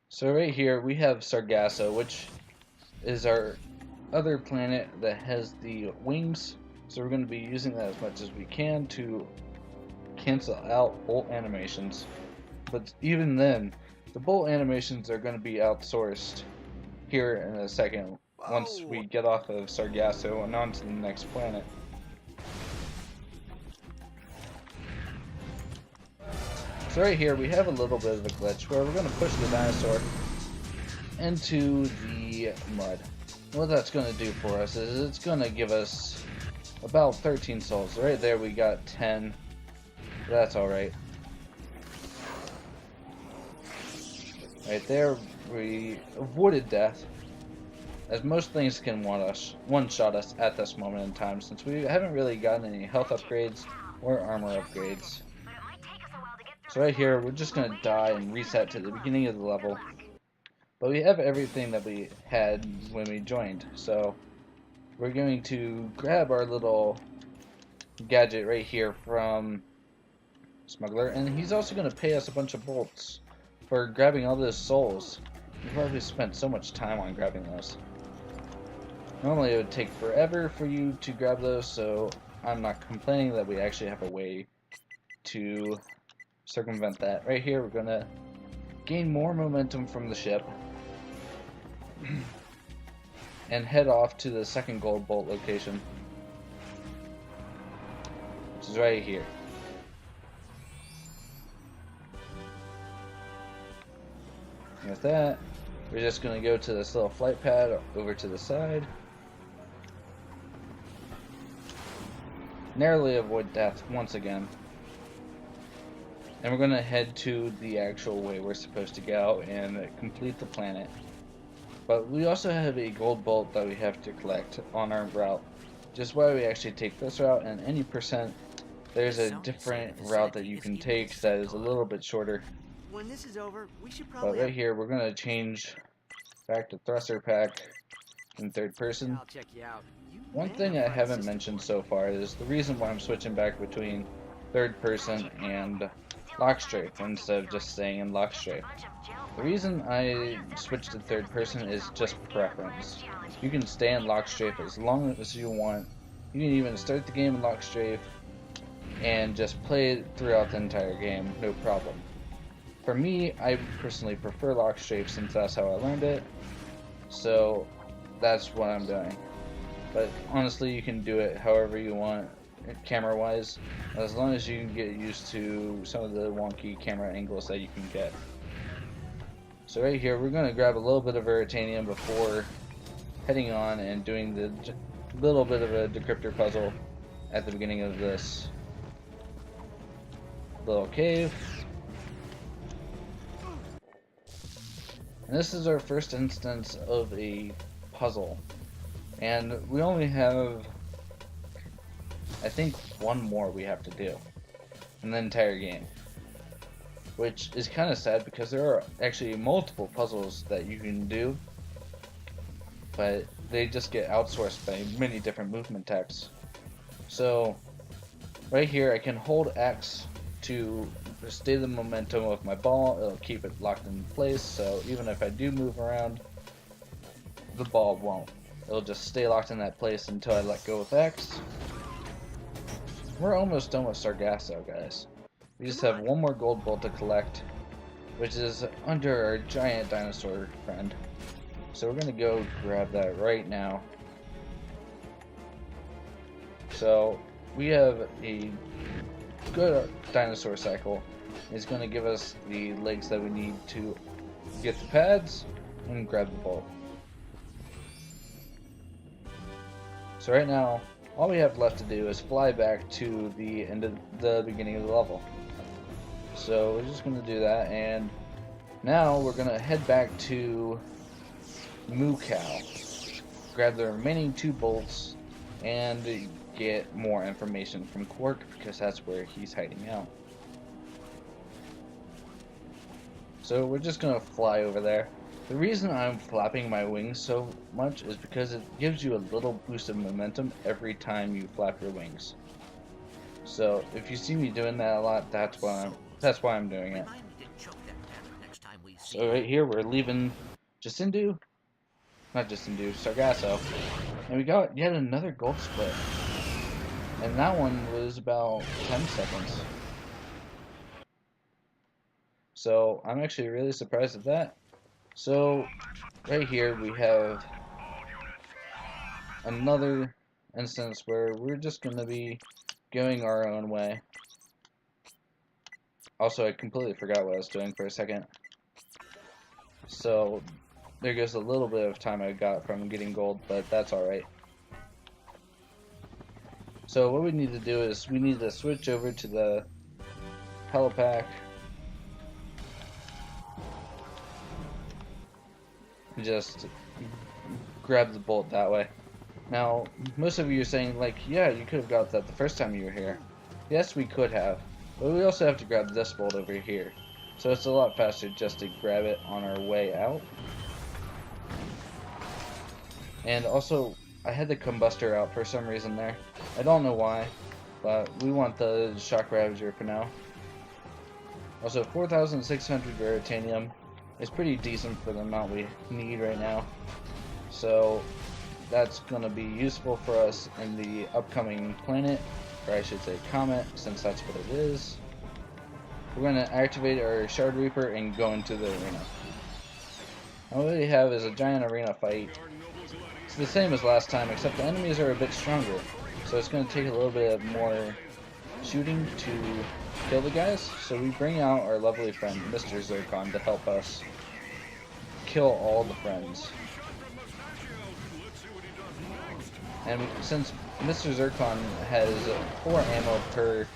So right here we have Sargasso, which is our other planet that has the wings. So we're going to be using that as much as we can to cancel out bolt animations. But even then, the bolt animations are going to be outsourced here in a second once we get off of Sargasso and on to the next planet. So right here we have a little bit of a glitch where we're going to push the dinosaur into the mud. What that's going to do for us is it's going to give us about 13 souls. Right there we got 10. That's alright. Right there we avoided death, as most things can one-shot us at this moment in time, since we haven't really gotten any health upgrades or armor upgrades. So right here, we're just going to die and reset to the beginning of the level. But we have everything that we had when we joined. So we're going to grab our little gadget right here from Smuggler. And he's also going to pay us a bunch of bolts for grabbing all those souls. We've already spent so much time on grabbing those. Normally it would take forever for you to grab those, so I'm not complaining that we actually have a way to circumvent that. Right here we're gonna gain more momentum from the ship and head off to the second gold bolt location, which is right here. And with that, we're just gonna go to this little flight pad over to the side, narrowly avoid death once again. And we're going to head to the actual way we're supposed to go and complete the planet. But we also have a gold bolt that we have to collect on our route. Just why we actually take this route, and any percent, there's a different route that you can take that is a little bit shorter. When this is over, we should probably. But right here, we're going to change back to thruster pack in third person. I'll check you out. One thing I haven't mentioned so far is the reason why I'm switching back between third person and lock strafe instead of just staying in lock strafe. The reason I switched to third person is just preference. You can stay in lock strafe as long as you want. You can even start the game in lock strafe and just play it throughout the entire game, no problem. For me, I personally prefer lock strafe since that's how I learned it, so that's what I'm doing. But honestly, you can do it however you want, camera wise, as long as you can get used to some of the wonky camera angles that you can get. So right here, we're going to grab a little bit of Veritanium before heading on and doing the little bit of a decryptor puzzle at the beginning of this little cave. And this is our first instance of a puzzle, and we only have, I think, one more we have to do in the entire game, which is kind of sad because there are actually multiple puzzles that you can do, but they just get outsourced by many different movement techs. So right here I can hold X to stay the momentum of my ball. It'll keep it locked in place, so even if I do move around, the ball won't. It'll just stay locked in that place until I let go with X. We're almost done with Sargasso, guys. We just have one more gold bolt to collect, which is under our giant dinosaur friend. So we're gonna go grab that right now. So we have a good dinosaur cycle. It's gonna give us the legs that we need to get the pads and grab the bolt. So right now, all we have left to do is fly back to the end of the beginning of the level. So we're just gonna do that, and now we're gonna head back to Moo Cow, grab the remaining 2 bolts, and get more information from Quark, because that's where he's hiding out. So we're just gonna fly over there. The reason I'm flapping my wings so much is because it gives you a little boost of momentum every time you flap your wings. So if you see me doing that a lot, that's why I'm doing it. So right here we're leaving Sargasso, and we got yet another gold split, and that one was about 10 seconds. So I'm actually really surprised at that. So right here we have another instance where we're just going to be going our own way. Also, I completely forgot what I was doing for a second. So there goes a little bit of time I got from getting gold, but that's alright. So what we need to do is we need to switch over to the helipack. Just grab the bolt that way. Now, most of you are saying, like, yeah, you could have got that the first time you were here. Yes, we could have, but we also have to grab this bolt over here. So it's a lot faster just to grab it on our way out. And also, I had the combustor out for some reason there. I don't know why, but we want the shock ravager for now. Also, 4,600 veritanium is pretty decent for the amount we need right now. So that's going to be useful for us in the upcoming planet, or I should say comet, since that's what it is. We're going to activate our Shard Reaper and go into the arena. Now what we have is a giant arena fight. It's the same as last time, except the enemies are a bit stronger, so it's going to take a little bit more shooting to kill the guys. So we bring out our lovely friend Mr. Zircon to help us kill all the friends. And since Mr. Zircon has 4 ammo per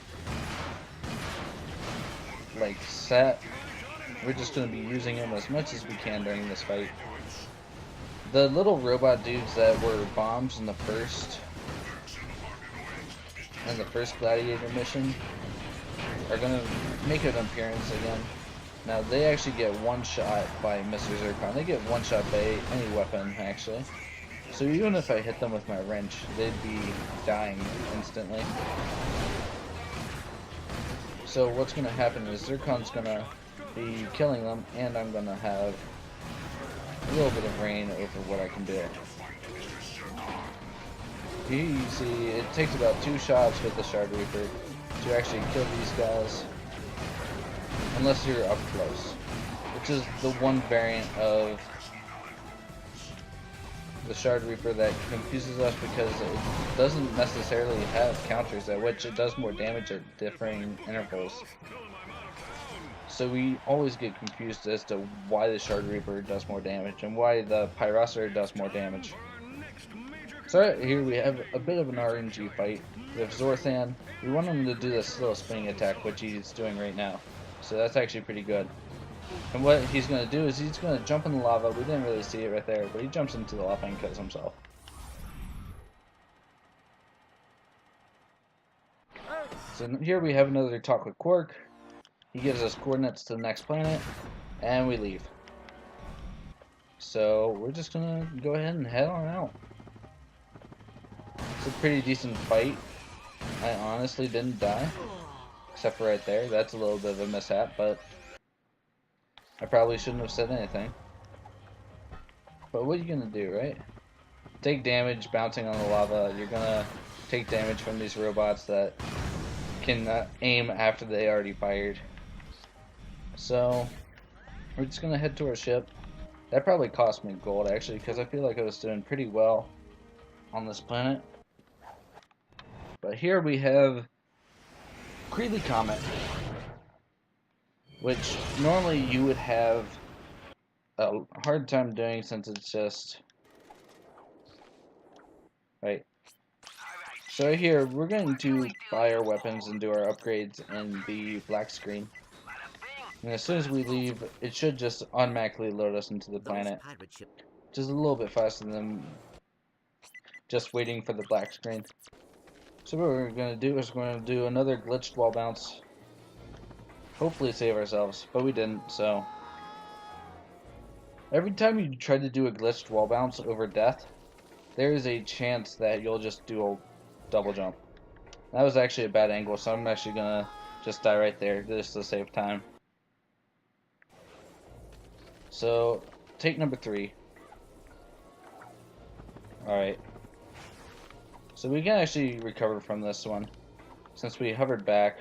set, we're just going to be using him as much as we can during this fight. The little robot dudes that were bombs in the first Gladiator mission are going to make an appearance again. Now they actually get one shot by Mr. Zircon. They get one shot by any weapon actually. So even if I hit them with my wrench, they'd be dying instantly. So what's going to happen is Zircon's going to be killing them, and I'm going to have a little bit of reign over what I can do. Here you see it takes about 2 shots with the Shard Reaper to actually kill these guys, unless you're up close, which is the one variant of the Shard Reaper that confuses us because it doesn't necessarily have counters at which it does more damage at differing intervals. So we always get confused as to why the Shard Reaper does more damage and why the Pyrocer does more damage. So right here we have a bit of an RNG fight. We have Zorthan. We want him to do this little spinning attack, which he's doing right now. So that's actually pretty good. And what he's going to do is he's going to jump in the lava. We didn't really see it right there, but he jumps into the lava and kills himself. So here we have another talk with Quark. He gives us coordinates to the next planet, and we leave. So we're just going to go ahead and head on out. It's a pretty decent fight. I honestly didn't die, except for right there. That's a little bit of a mishap, but I probably shouldn't have said anything. But what are you gonna do, right? Take damage bouncing on the lava. You're gonna take damage from these robots that can aim after they already fired. So we're just gonna head to our ship. That probably cost me gold actually, because I feel like I was doing pretty well on this planet. But here we have Creeley Comet, which normally you would have a hard time doing since it's just right. So right here we're going to buy our weapons and do our upgrades in the black screen. And as soon as we leave, it should just automatically load us into the planet, which is a little bit faster than just waiting for the black screen. So what we're going to do is we're going to do another glitched wall bounce. Hopefully save ourselves, but we didn't, so. Every time you try to do a glitched wall bounce over death, there is a chance that you'll just do a double jump. That was actually a bad angle, so I'm actually going to just die right there just to save time. So, take number 3. Alright. So we can actually recover from this one, since we hovered back.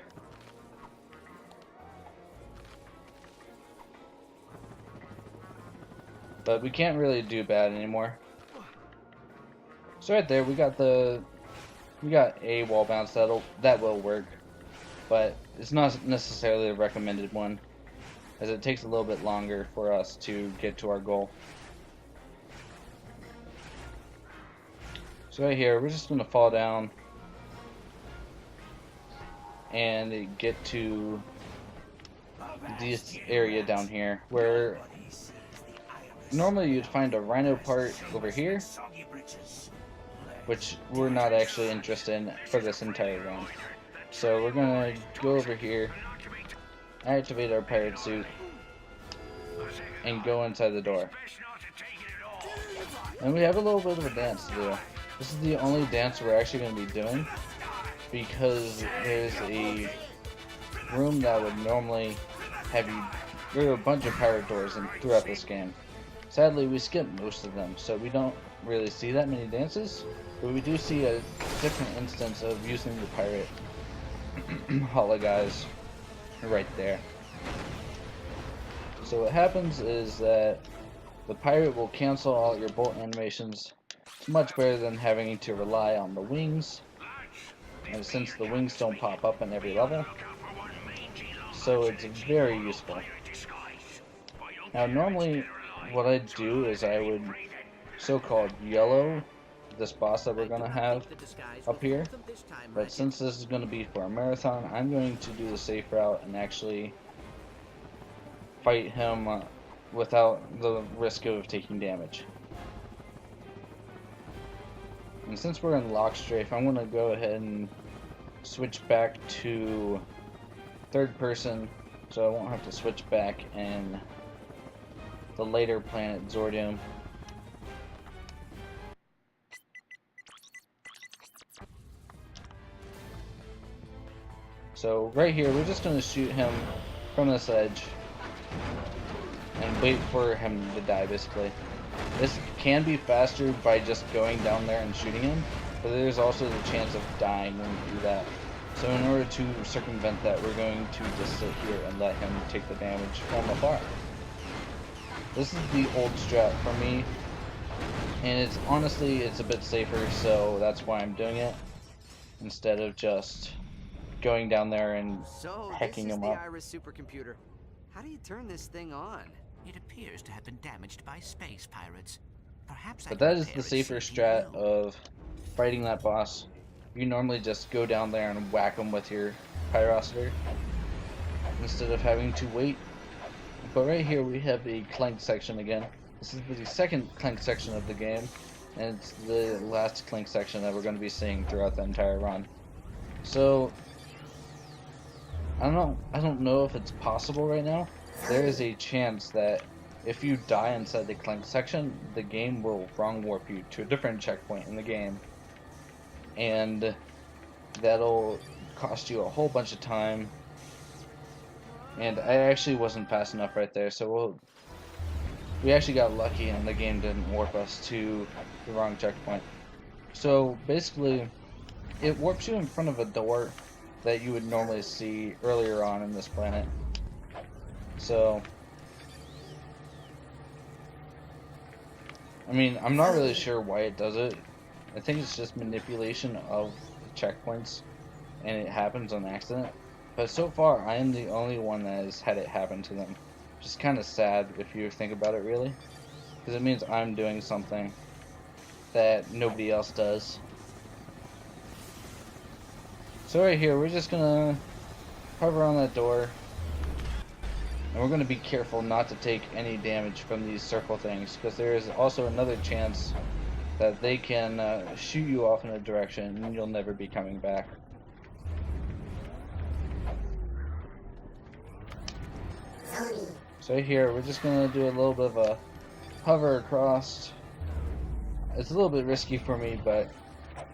But we can't really do bad anymore. So right there, we got a wall bounce that will work, but it's not necessarily a recommended one, as it takes a little bit longer for us to get to our goal. So right here, we're just going to fall down and get to this area down here, where normally you'd find a rhino part over here, which we're not actually interested in for this entire run. So we're going to go over here, activate our pirate suit, and go inside the door. And we have a little bit of a dance to do. This is the only dance we're actually going to be doing, because there's a room that would normally have you. There are a bunch of pirate doors throughout this game. Sadly, we skipped most of them, so we don't really see that many dances, but we do see a different instance of using the pirate holla guys right there. So what happens is that the pirate will cancel all your bolt animations. It's much better than having to rely on the wings, and since the wings don't pop up in every level, so it's very useful. Now normally what I do is I would so-called yellow this boss that we're going to have up here, but since this is going to be for a marathon, I'm going to do the safe route and actually fight him without the risk of taking damage. And since we're in lock strafe, I'm going to go ahead and switch back to third person, so I won't have to switch back in the later planet Zordium. So right here, we're just going to shoot him from this edge and wait for him to die, basically. This can be faster by just going down there and shooting him, but there's also the chance of dying when we do that. So in order to circumvent that, we're going to just sit here and let him take the damage from afar. This is the old strat for me, and it's honestly, it's a bit safer, so that's why I'm doing it, instead of just going down there and hacking him up. So this is the Iris supercomputer. How do you turn this thing on? It appears to have been damaged by space pirates. Perhaps But that is the safer strat of fighting that boss. You normally just go down there and whack him with your pyrociter instead of having to wait. But right here we have the Clank section again. This is the second Clank section of the game, and it's the last Clank section that we're going to be seeing throughout the entire run. So I don't know if it's possible right now. There is a chance that if you die inside the Clank section, the game will wrong warp you to a different checkpoint in the game, and that'll cost you a whole bunch of time. And I actually wasn't fast enough right there, so we actually got lucky and the game didn't warp us to the wrong checkpoint. So basically, it warps you in front of a door that you would normally see earlier on in this planet. So, I mean, I'm not really sure why it does it. I think it's just manipulation of the checkpoints, and it happens on accident. But so far, I am the only one that has had it happen to them. Which is kind of sad if you think about it, really. Because it means I'm doing something that nobody else does. So right here, we're just gonna hover on that door. And we're gonna be careful not to take any damage from these circle things. Because there is also another chance that they can shoot you off in a direction and you'll never be coming back. So here, we're just gonna do a little bit of a hover across. It's a little bit risky for me, but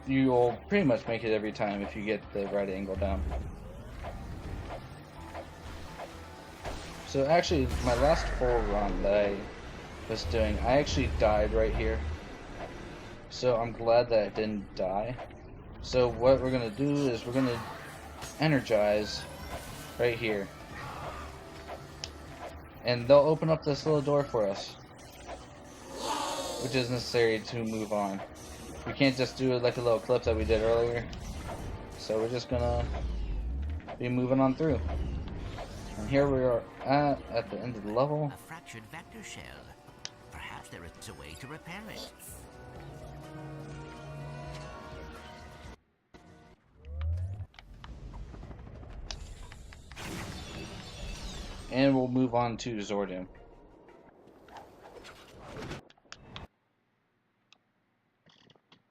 you'll pretty much make it every time if you get the right angle down. So actually, my last full run that I was doing, I actually died right here. So I'm glad that I didn't die. So what we're gonna do is we're gonna energize right here. And they'll open up this little door for us, which is necessary to move on. We can't just do it like a little clip that we did earlier. So we're just gonna be moving on through. And here we are at the end of the level. A fractured vector shell. Perhaps there is a way to repair it. And we'll move on to Zordium.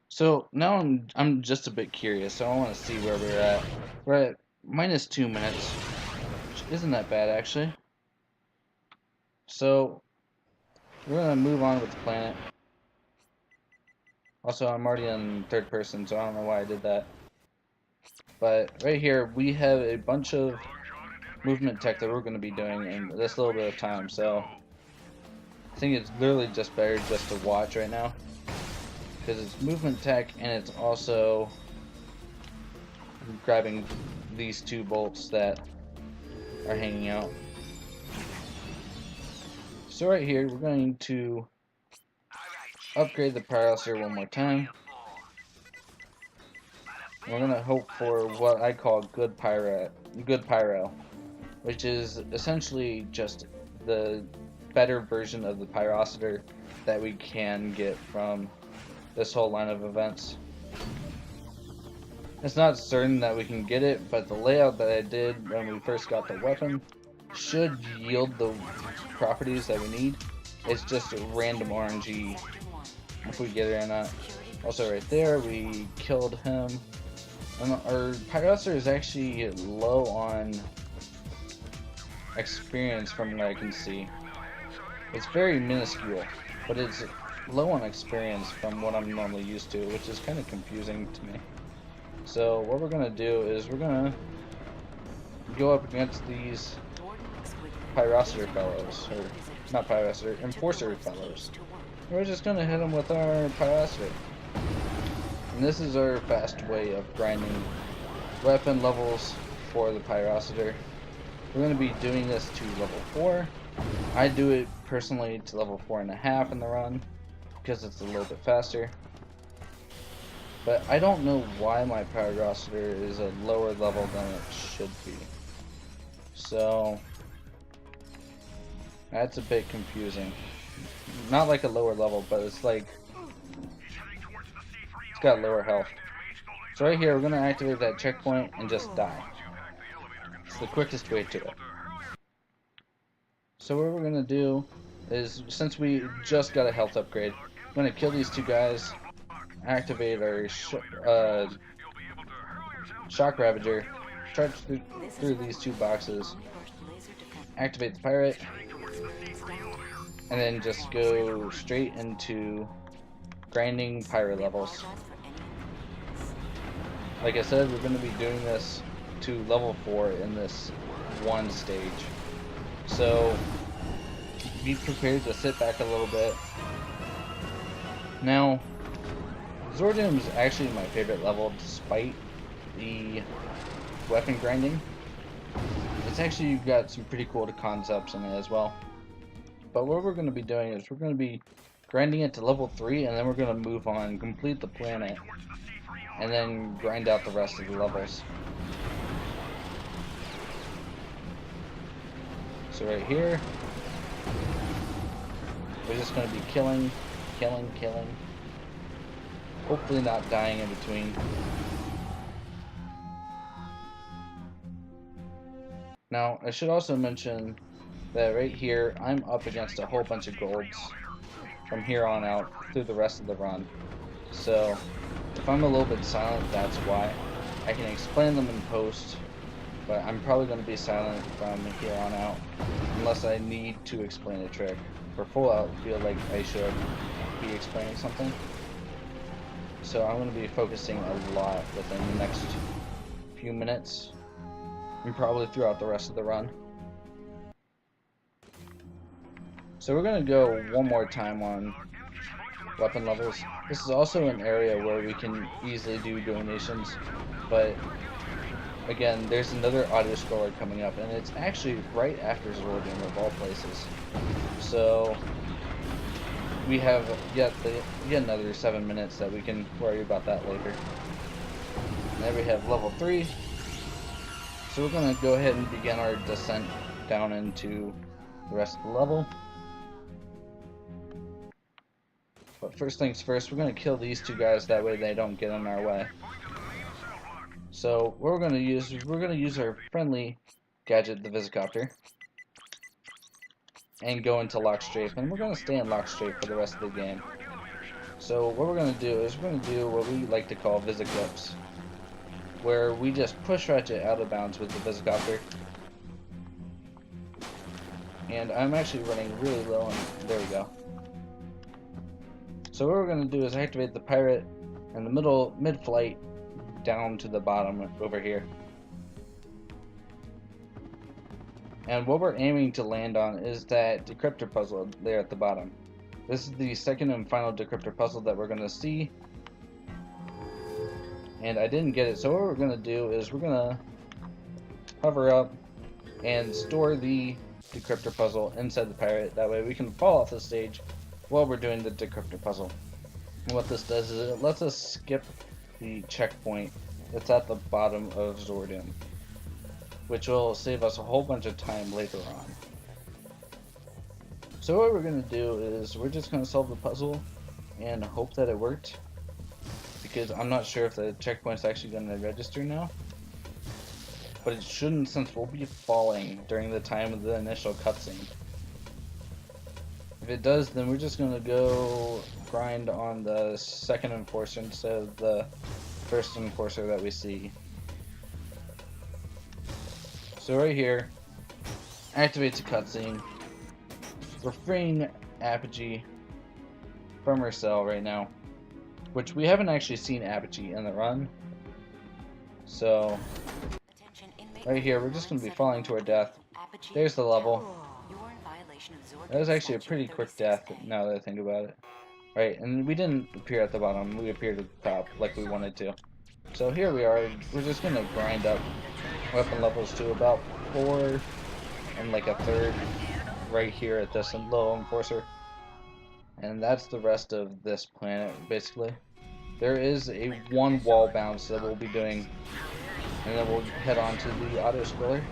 So now I'm just a bit curious, so I want to see where we're at. We're at -2 minutes, which isn't that bad actually. So we're gonna move on with the planet. Also, I'm already in third person, so I don't know why I did that. But right here we have a bunch of movement tech that we're going to be doing in this little bit of time, so I think it's literally just better just to watch right now, because it's movement tech and it's also grabbing these 2 bolts that are hanging out. So right here we're going to upgrade the pyrosphere one more time. We're going to hope for what I call good pyro, which is essentially just the better version of the pyrocitor that we can get from this whole line of events. It's not certain that we can get it, but the layout that I did when we first got the weapon should yield the properties that we need. It's just a random RNG if we get it or not. Also right there, we killed him. And our pyrocitor is actually low on experience from what I can see. It's very minuscule, but it's low on experience from what I'm normally used to, which is kind of confusing to me. So what we're gonna do is we're gonna go up against these pyrocitor fellows, or not pyrocitor, enforcer fellows. We're just gonna hit them with our pyrocitor. And this is our fast way of grinding weapon levels for the pyrocitor. We're going to be doing this to level 4. I do it personally to level 4.5 in the run, because it's a little bit faster. But I don't know why my pyrocitor is a lower level than it should be. So that's a bit confusing. Not like a lower level, but it's like it's got lower health. So right here, we're going to activate that checkpoint and just die. It's the quickest way to it. So what we're going to do is, since we just got a health upgrade, I'm going to kill these 2 guys, activate our shock ravager, charge through these 2 boxes, activate the pirate, and then just go straight into grinding pyro levels. Like I said, we're going to be doing this to level 4 in this one stage. So be prepared to sit back a little bit. Now, Zordium is actually my favorite level, despite the weapon grinding. It's actually got some pretty cool concepts in it as well. But what we're going to be doing is we're going to be grinding it to level 3, and then we're going to move on, complete the planet, and then grind out the rest of the levels. So right here, we're just going to be killing. Hopefully not dying in between. Now, I should also mention that right here, I'm up against a whole bunch of golds from here on out through the rest of the run. So, if I'm a little bit silent, that's why. I can explain them in post, but I'm probably going to be silent from here on out, unless I need to explain a trick. For full out, feel like I should be explaining something. So I'm going to be focusing a lot within the next few minutes, and probably throughout the rest of the run. So we're going to go one more time on weapon levels. This is also an area where we can easily do donations, but again, there's another audio scroller coming up, and it's actually right after Zordium of all places. So we have yet another 7 minutes that we can worry about that later. And then we have level 3. So we're going to go ahead and begin our descent down into the rest of the level. But first things first, we're going to kill these two guys, that way they don't get in our way. So what we're going to use our friendly gadget, the Visicopter, and go into lock strafe, and we're going to stay in lock strafe for the rest of the game. So what we're going to do is we're going to do what we like to call Visiclips, where we just push Ratchet out of bounds with the Visicopter. And I'm actually running really low, and there we go. So what we're going to do is activate the pirate in the mid-flight down to the bottom over here. And what we're aiming to land on is that decryptor puzzle there at the bottom. This is the second and final decryptor puzzle that we're going to see. And I didn't get it, so what we're going to do is we're going to hover up and store the decryptor puzzle inside the pirate. That way we can fall off the stage while we're doing the decryptor puzzle. And what this does is it lets us skip the checkpoint that's at the bottom of Zordium, which will save us a whole bunch of time later on. So what we're going to do is we're just going to solve the puzzle and hope that it worked, because I'm not sure if the checkpoint's actually going to register now, but it shouldn't, since we'll be falling during the time of the initial cutscene. If it does, then we're just going to go grind on the second enforcer instead of the first enforcer that we see. So right here, activates a cutscene. We're freeing Apogee from her cell right now, which we haven't actually seen Apogee in the run. So right here, we're just going to be falling to our death. There's the level. That was actually a pretty quick death now that I think about it. Right, and we didn't appear at the bottom, we appeared at the top like we wanted to. So here we are, we're just going to grind up weapon levels to about 4 and like a third right here at this low enforcer. And that's the rest of this planet, basically. There is a one wall bounce that we'll be doing, and then we'll head on to the auto scroller.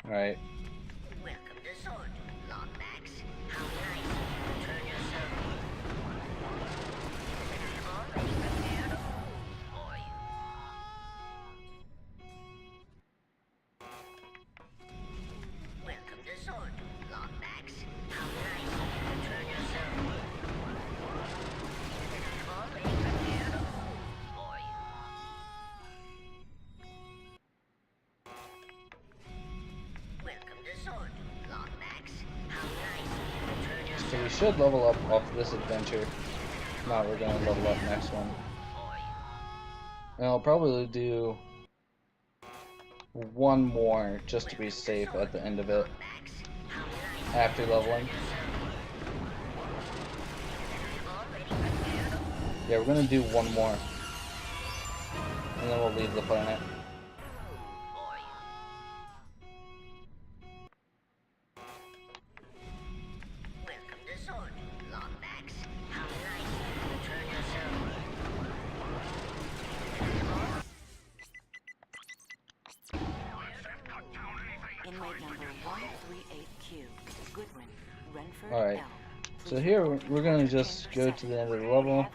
Alright. should level up off this adventure. If not, we're gonna level up next one. And I'll probably do one more just to be safe at the end of it after leveling. Yeah, we're gonna do one more and then we'll leave the planet. Alright, so here we're going to just go to the end of the level.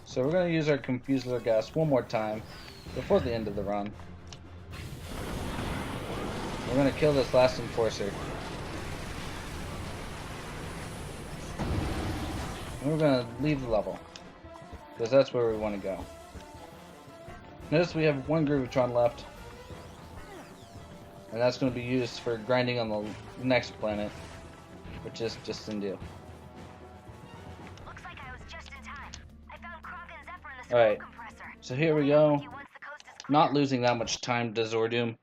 So we're going to use our confuser gas one more time before the end of the run. We're going to kill this last enforcer. And we're going to leave the level, because that's where we want to go. Notice we have one Groovitron left, and that's going to be used for grinding on the next planet, which is Justindue. Alright, so here we go. Not losing that much time to Zordoom.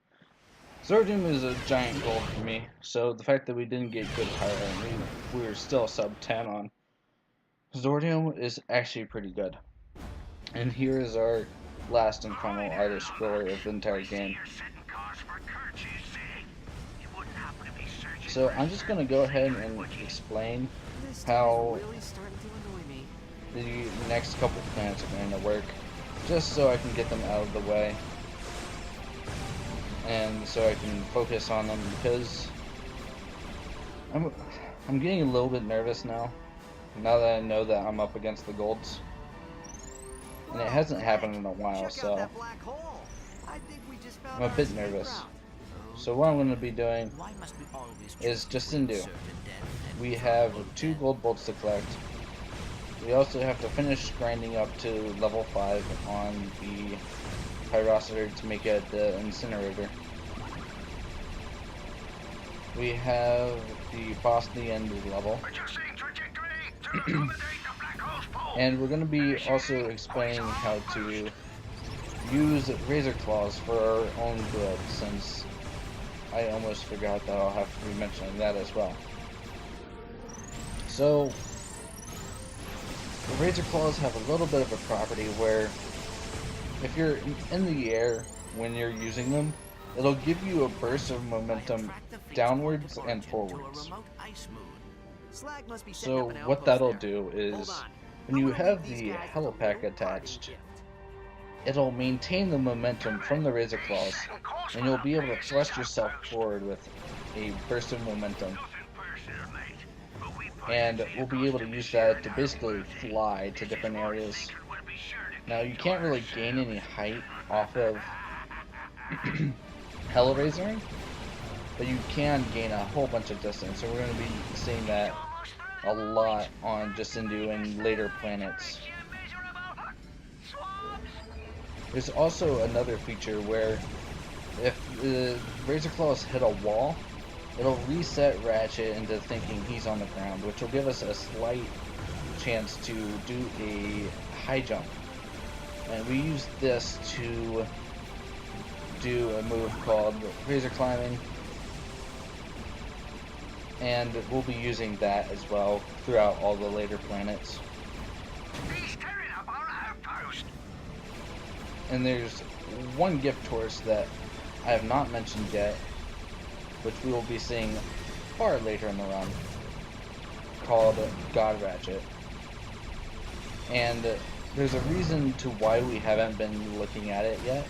Zordoom is a giant goal for me, so the fact that we didn't get good pyro and we were still sub 10 on Zordoom is actually pretty good. And here is our last and final artist scroller of the entire game. So I'm just going to go ahead and explain how the next couple planets are going to work, just so I can get them out of the way and so I can focus on them, because I'm getting a little bit nervous now that I know that I'm up against the golds, and it hasn't happened in a while, so I'm a bit nervous. So what I'm going to be doing is Justindue. We have 2 gold bolts to collect. We also have to finish grinding up to level 5 on the Pyrocitor to make it the incinerator. We have the boss at the end of the level. And we're going to be also explaining how to use Razor Claws for our own good, since I almost forgot that I'll have to be mentioning that as well. So the Razor Claws have a little bit of a property where if you're in the air when you're using them, it'll give you a burst of momentum downwards and forwards. So what that'll do is, when you have the helipack attached, it'll maintain the momentum from the Razor Claws, and you'll be able to thrust yourself forward with a burst of momentum. And we'll be able to use that to basically fly to different areas. Now, you can't really gain any height off of Hellraiser, but you can gain a whole bunch of distance, so we're going to be seeing that a lot on Justindue and later planets. There's also another feature where if the Razor Claws hit a wall, it'll reset Ratchet into thinking he's on the ground, which will give us a slight chance to do a high jump. And we use this to do a move called Razor Climbing, and we'll be using that as well throughout all the later planets. And there's one gift horse that I have not mentioned yet, which we will be seeing far later in the run, called God Ratchet. And there's a reason to why we haven't been looking at it yet,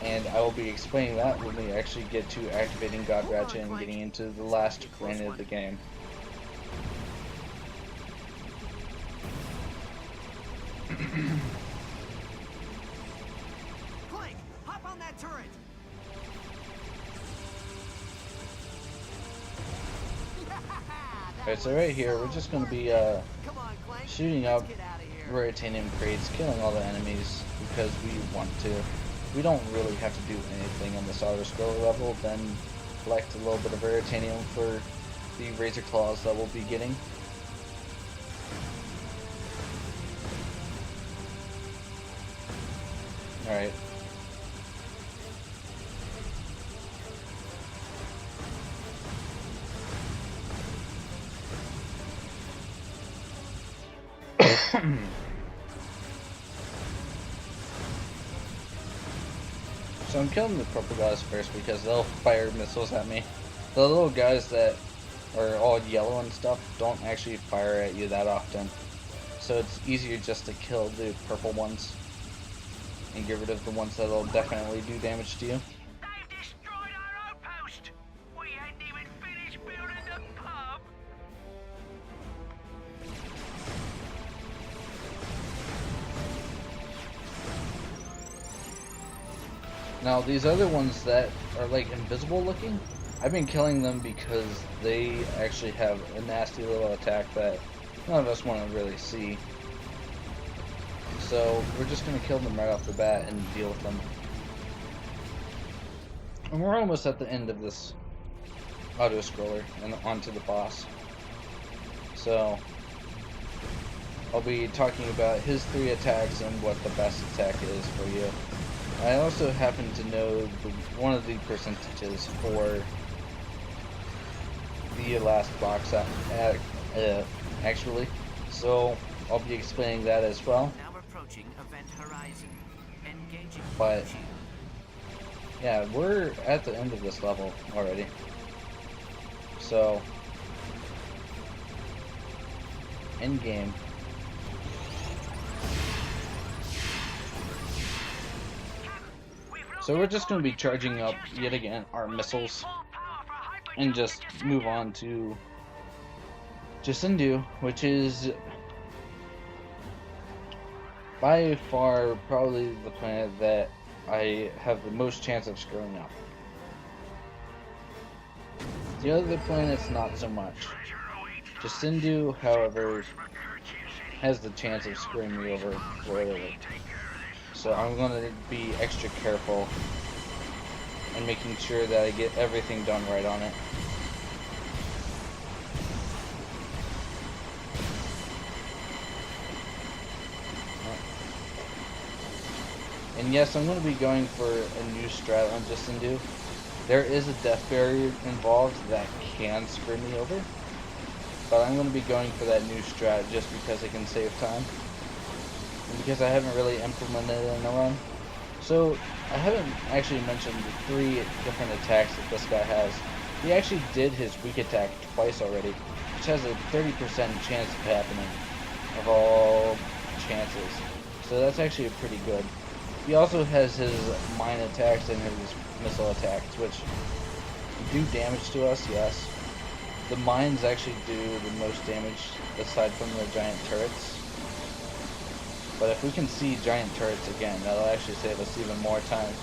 and I will be explaining that when we actually get to activating God Ratchet and getting into the last planet of the game. Clank, hop on that turret. Alright, so right here, we're just going to be Come on, Clank. shooting Let's up get out of here. Raritanium crates, killing all the enemies because we want to. We don't really have to do anything in this auto-scroller level, then collect a little bit of Raritanium for the Razor Claws that we'll be getting. Alright. So I'm killing the purple guys first because they'll fire missiles at me. The little guys that are all yellow and stuff don't actually fire at you that often. So it's easier just to kill the purple ones and get rid of the ones that'll definitely do damage to you. They've destroyed our outpost. We hadn't even finished building the pub. Now these other ones that are like invisible looking, I've been killing them because they actually have a nasty little attack that none of us want to really see. So we're just going to kill them right off the bat and deal with them. And we're almost at the end of this auto-scroller and onto the boss. So I'll be talking about his 3 attacks and what the best attack is for you. I also happen to know one of the percentages for the last box actually, so I'll be explaining that as well. Now approaching event horizon. Engaging. But yeah, we're at the end of this level already. So end game. So we're just going to be charging up yet again our missiles and just move on to Jacindu, which is by far probably the planet that I have the most chance of screwing up. The other planets not so much. Jacindu, however, has the chance of screwing me over royally. So I'm going to be extra careful and making sure that I get everything done right on it. And yes, I'm going to be going for a new strat on Jacindu. There is a death barrier involved that can screw me over, but I'm going to be going for that new strat just because it can save time. Because I haven't really implemented it in a run. So I haven't actually mentioned the 3 different attacks that this guy has. He actually did his weak attack twice already, which has a 30% chance of happening of all chances. So that's actually pretty good. He also has his mine attacks and his missile attacks, which do damage to us, yes. The mines actually do the most damage aside from the giant turrets. But if we can see giant turrets again, that'll actually save us even more time.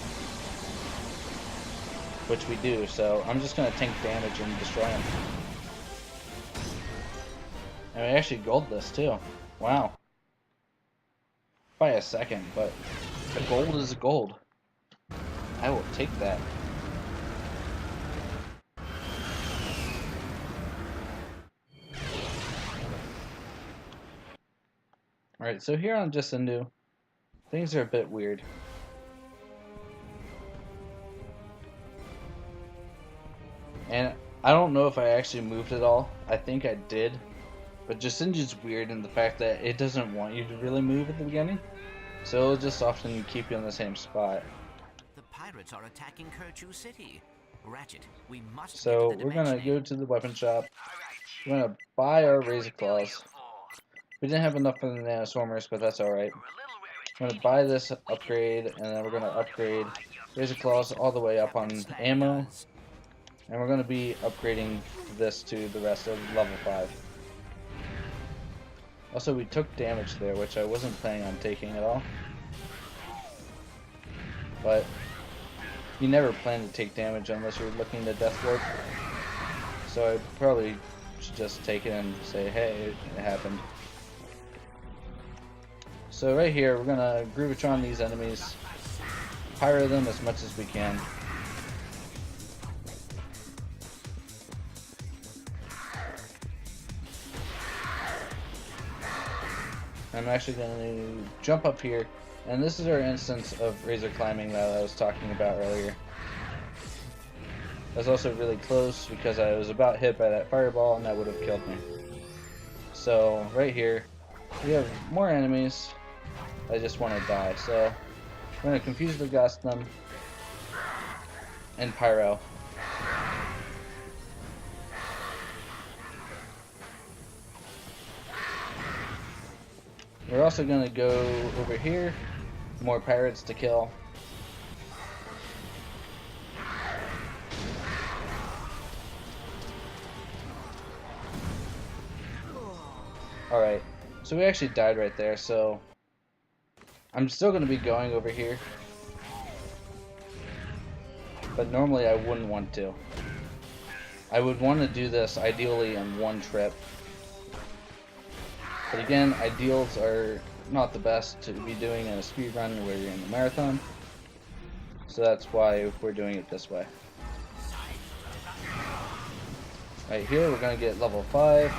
Which we do, so I'm just going to tank damage and destroy them. And we actually gold this too. Wow. By a second, but the gold is gold. I will take that. Alright, so here on Jacindu, things are a bit weird. And I don't know if I actually moved at all. I think I did. But Jacindu's weird in the fact that it doesn't want you to really move at the beginning. So it'll just often keep you in the same spot. The pirates are attacking Kerchu City. Ratchet, we must. So we're gonna go to the weapon shop. We're gonna buy our Razor Claws. We didn't have enough for the Nanoswarmers, but that's alright. I'm gonna buy this upgrade, and then we're gonna upgrade Razor Claws all the way up on ammo. And we're gonna be upgrading this to the rest of level 5. Also, we took damage there, which I wasn't planning on taking at all. But you never plan to take damage unless you're looking to death warp. So I probably should just take it and say, hey, it happened. So right here, we're gonna Groovitron these enemies, pyro them as much as we can. I'm actually gonna jump up here, and this is our instance of razor climbing that I was talking about earlier. I was also really close because I was about hit by that fireball, and that would have killed me. So right here, we have more enemies. I just want to die, so I'm going to confuse the gust them and pyro. We're also going to go over here, more pirates to kill. Alright, so we actually died right there, so I'm still going to be going over here, but normally I wouldn't want to. I would want to do this ideally in one trip, but again, ideals are not the best to be doing in a speed run where you're in a marathon, so that's why we're doing it this way. Right here, we're going to get level 5.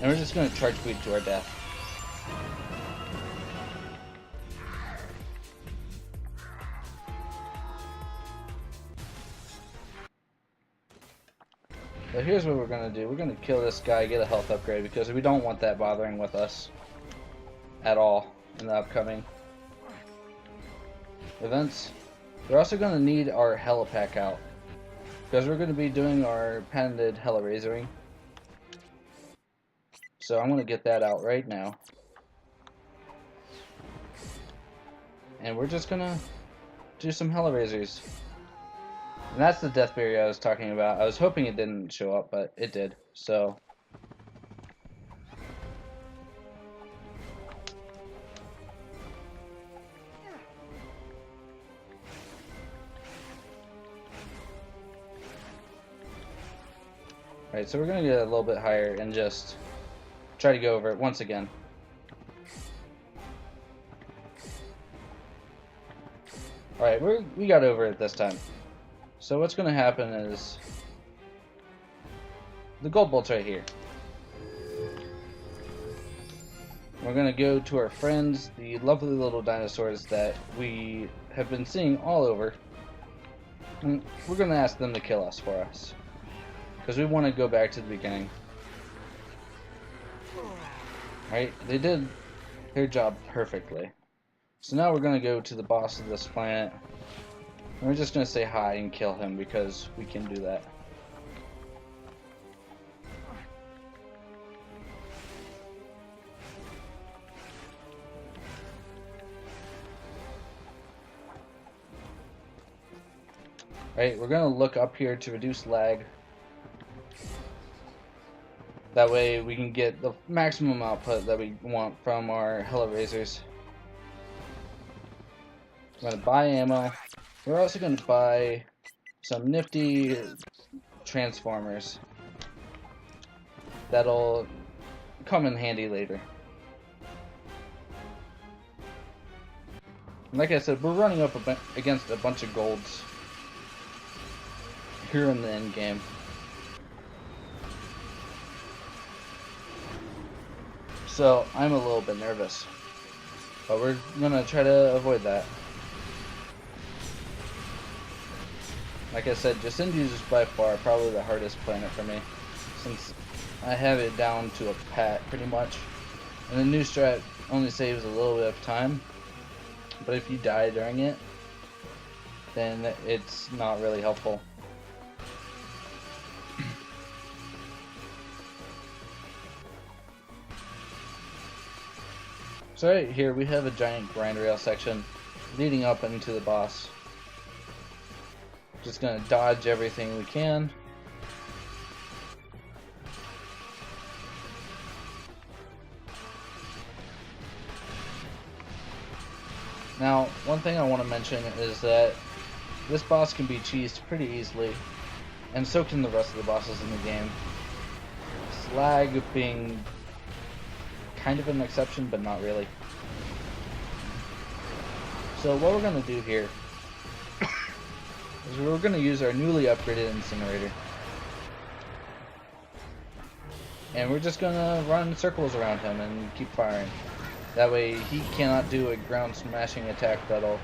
And we're just going to charge speed to our death. So here's what we're going to do. We're going to kill this guy, get a health upgrade, because we don't want that bothering with us at all in the upcoming events. We're also going to need our helipack out, because we're going to be doing our patented heli razoring. So I'm going to get that out right now. And we're just going to do some heli-razors. And that's the death barrier I was talking about. I was hoping it didn't show up, but it did. So Alright, so we're going to get a little bit higher and just try to go over it once again. Alright, we got over it this time. So what's going to happen is the gold bolt's right here. We're going to go to our friends, the lovely little dinosaurs that we have been seeing all over. And we're going to ask them to kill us for us, because we want to go back to the beginning. Alright, they did their job perfectly. So now we're going to go to the boss of this planet. And we're just going to say hi and kill him, because we can do that. Alright, we're going to look up here to reduce lag. That way we can get the maximum output that we want from our heli-razors. We're going to buy ammo. We're also going to buy some nifty transformers that'll come in handy later. Like I said, we're running up against a bunch of golds here in the end game. So I'm a little bit nervous, but we're gonna try to avoid that. Like I said, Jacindi's is by far probably the hardest planet for me, since I have it down to a pat pretty much. And the new strat only saves a little bit of time, but if you die during it, then it's not really helpful. So right here we have a giant grind rail section leading up into the boss. Just gonna dodge everything we can. Now, one thing I want to mention is that this boss can be cheesed pretty easily. and so can the rest of the bosses in the game. Slag being kind of an exception, but not really. So what we're going to do here is we're going to use our newly upgraded incinerator. And we're just going to run circles around him and keep firing. That way he cannot do a ground smashing attack that'll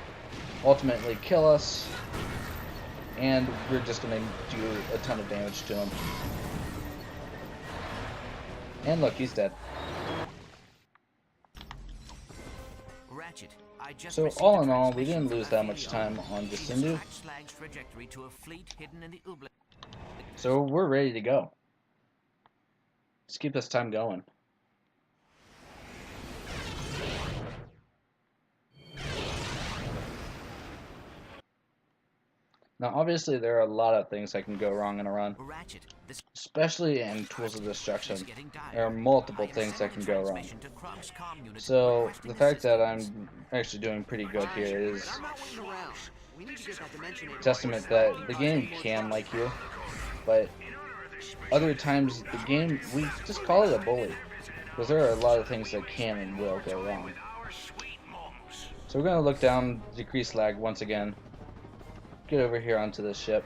ultimately kill us. And we're just going to do a ton of damage to him. And look, he's dead. Ratchet, I just So received all a in all, we translation didn't lose from that much time on Aphelion. Jacindu. Tracked Slag's trajectory to a fleet hidden in the oubli. So we're ready to go. Let's keep this time going. Now obviously there are a lot of things that can go wrong in a run. Ratchet, this Especially in Tools of Destruction. is getting dire. There are multiple I have things that sent can a go wrong. transmission to Krog's comm unit So requesting the fact that assistance. I'm actually doing pretty good here is I'm not waiting around. We need to get that dimension in. testament that the game can like you, but other times the game, we just call it a bully, because there are a lot of things that can and will go wrong. So we're going to look down, decrease lag once again, get over here onto this ship.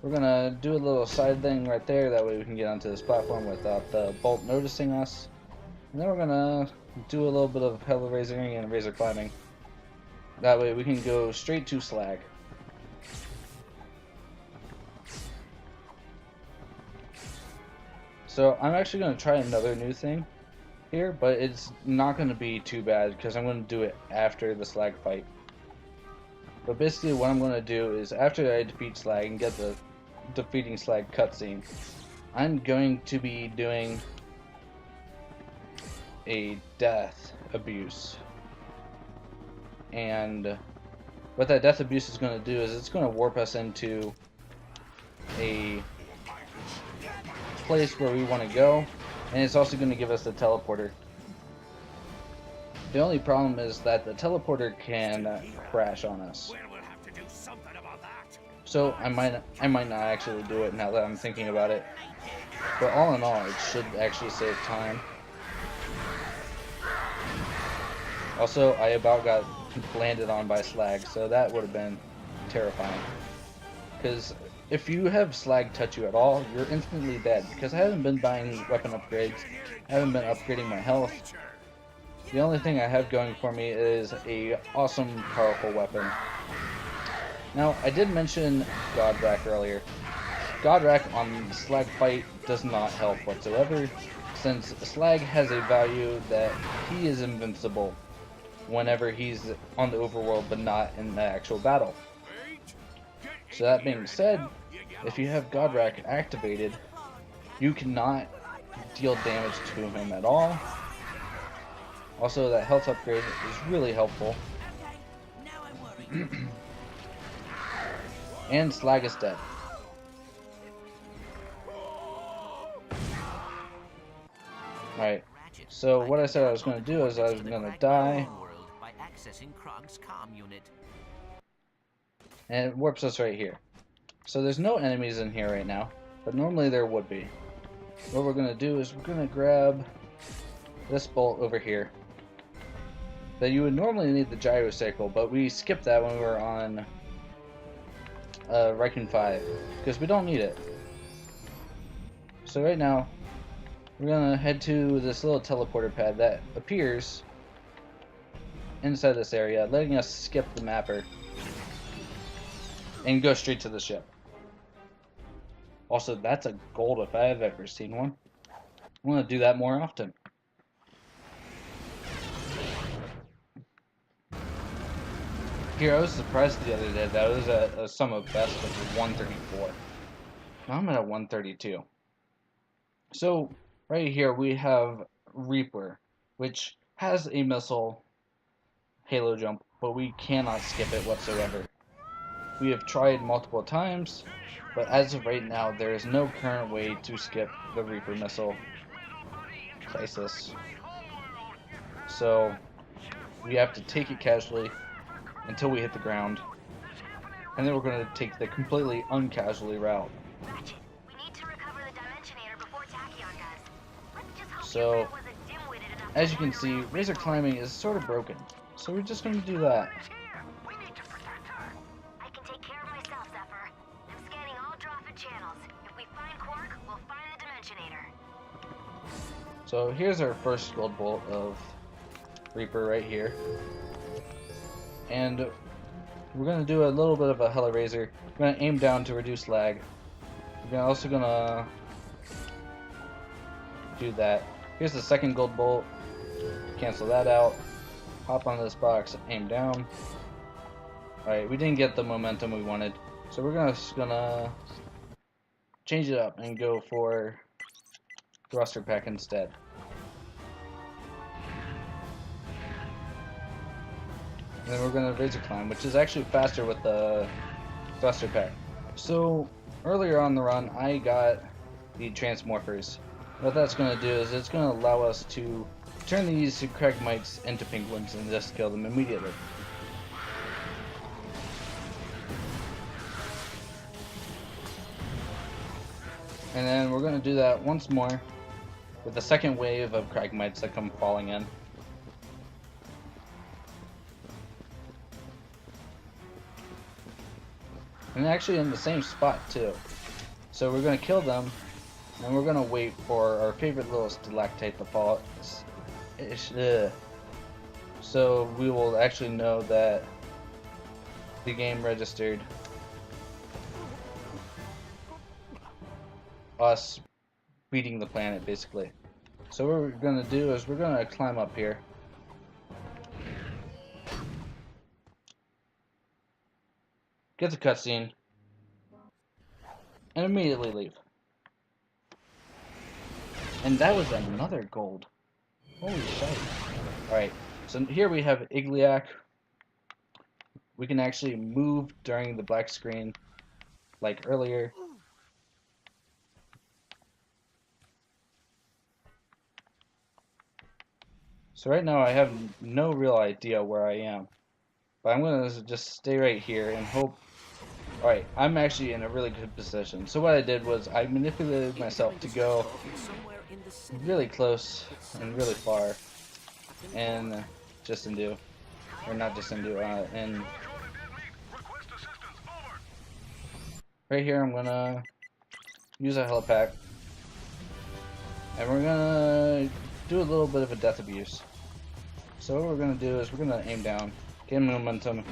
We're going to do a little side thing right there, that way we can get onto this platform without the bolt noticing us. And then we're going to do a little bit of hell raising and razor climbing. That way we can go straight to slag. So I'm actually going to try another new thing here, but it's not going to be too bad because I'm going to do it after the slag fight. But basically what I'm going to do is after I defeat slag and get the defeating slag cutscene, I'm going to be doing a death abuse. And what that death abuse is going to do is it's going to warp us into a place where we want to go, and it's also going to give us the teleporter. The only problem is that the teleporter can crash on us. So I might not actually do it now that I'm thinking about it. But all in all, it should actually save time. Also, I about got landed on by slag, so that would have been terrifying. Because if you have slag touch you at all, you're instantly dead. Because I haven't been buying weapon upgrades, I haven't been upgrading my health. The only thing I have going for me is a awesome, powerful weapon. Now, I did mention Godrak earlier. Godrak on the slag fight does not help whatsoever, since slag has a value that he is invincible whenever he's on the overworld but not in the actual battle. So that being said, if you have Godrak activated, you cannot deal damage to him at all. Also, that health upgrade is really helpful. And slag is dead. Alright, so what I said I was going to do is I was going to die. By accessing Krog's comm unit. And it warps us right here. So there's no enemies in here right now, but normally there would be. What we're going to do is we're going to grab this bolt over here. That you would normally need the gyrocycle, but we skipped that when we were on Raiken 5, because we don't need it. So right now, we're going to head to this little teleporter pad that appears inside this area, letting us skip the mapper and go straight to the ship. Also, that's a gold if I've ever seen one. I want to do that more often. Here, I was surprised the other day that it was a sum of best of 134. Now I'm at 132. So, right here we have Reaper, which has a missile halo jump, but we cannot skip it whatsoever. We have tried multiple times, but as of right now, there is no current way to skip the Reaper missile crisis. So, we have to take it casually until we hit the ground, and then we're going to take the completely uncasually route. So, as you can see, razor climbing is sort of broken. So we're just going to do that. We need to protect her. I can take care of myself, Zephyr. I'm scanning all Drawford channels. If we find Quark, we'll find the Dimensionator. So here's our first gold bolt of Reaper right here. And we're going to do a little bit of a Hellraiser. We're going to aim down to reduce lag. We're also going to do that. Here's the second gold bolt. Cancel that out. Hop on this box, aim down. Alright, we didn't get the momentum we wanted. So we're gonna change it up and go for thruster pack instead. And then we're gonna razor climb, which is actually faster with the thruster pack. So earlier on the run, I got the transmorphers. What that's gonna do is it's gonna allow us to turn these Cragmites into penguins and just kill them immediately. And then we're going to do that once more with the second wave of Cragmites that come falling in. And actually in the same spot too. So we're going to kill them, and we're going to wait for our favorite little stalactite to fall. So we will actually know that the game registered us beating the planet, basically. So what we're going to do is we're going to climb up here. Get the cutscene. And immediately leave. And that was another gold. Holy shit. Alright, so here we have Igliak. We can actually move during the black screen, like earlier. So right now I have no real idea where I am. But I'm going to just stay right here and hope. Alright, I'm actually in a really good position. So what I did was I manipulated myself to go really close and really far. And just undo. Or not just undo, and right here I'm gonna use a helipack. And we're gonna do a little bit of a death abuse. So what we're gonna do is we're gonna aim down, gain momentum,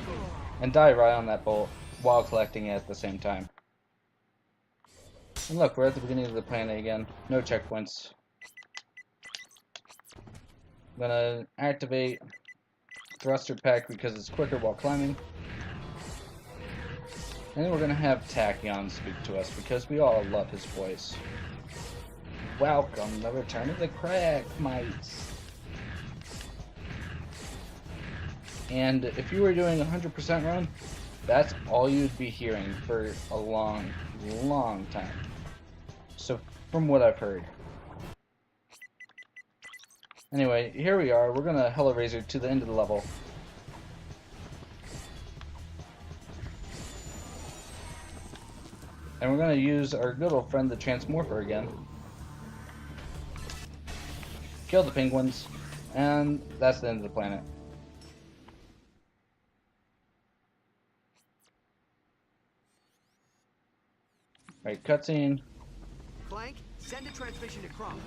and die right on that bolt while collecting it at the same time. And look, we're at the beginning of the planet again. No checkpoints. I'm gonna activate thruster pack because it's quicker while climbing. And then we're gonna have Tachyon speak to us because we all love his voice. Welcome, the return of the Cragmites. And if you were doing a 100% run, that's all you'd be hearing for a long, long time. So, from what I've heard. Anyway, here we are. We're gonna Hellraiser to the end of the level. And we're gonna use our good old friend the Transmorpher again. Kill the penguins, and that's the end of the planet. Alright, cutscene. Clank, send a transmission to Crom.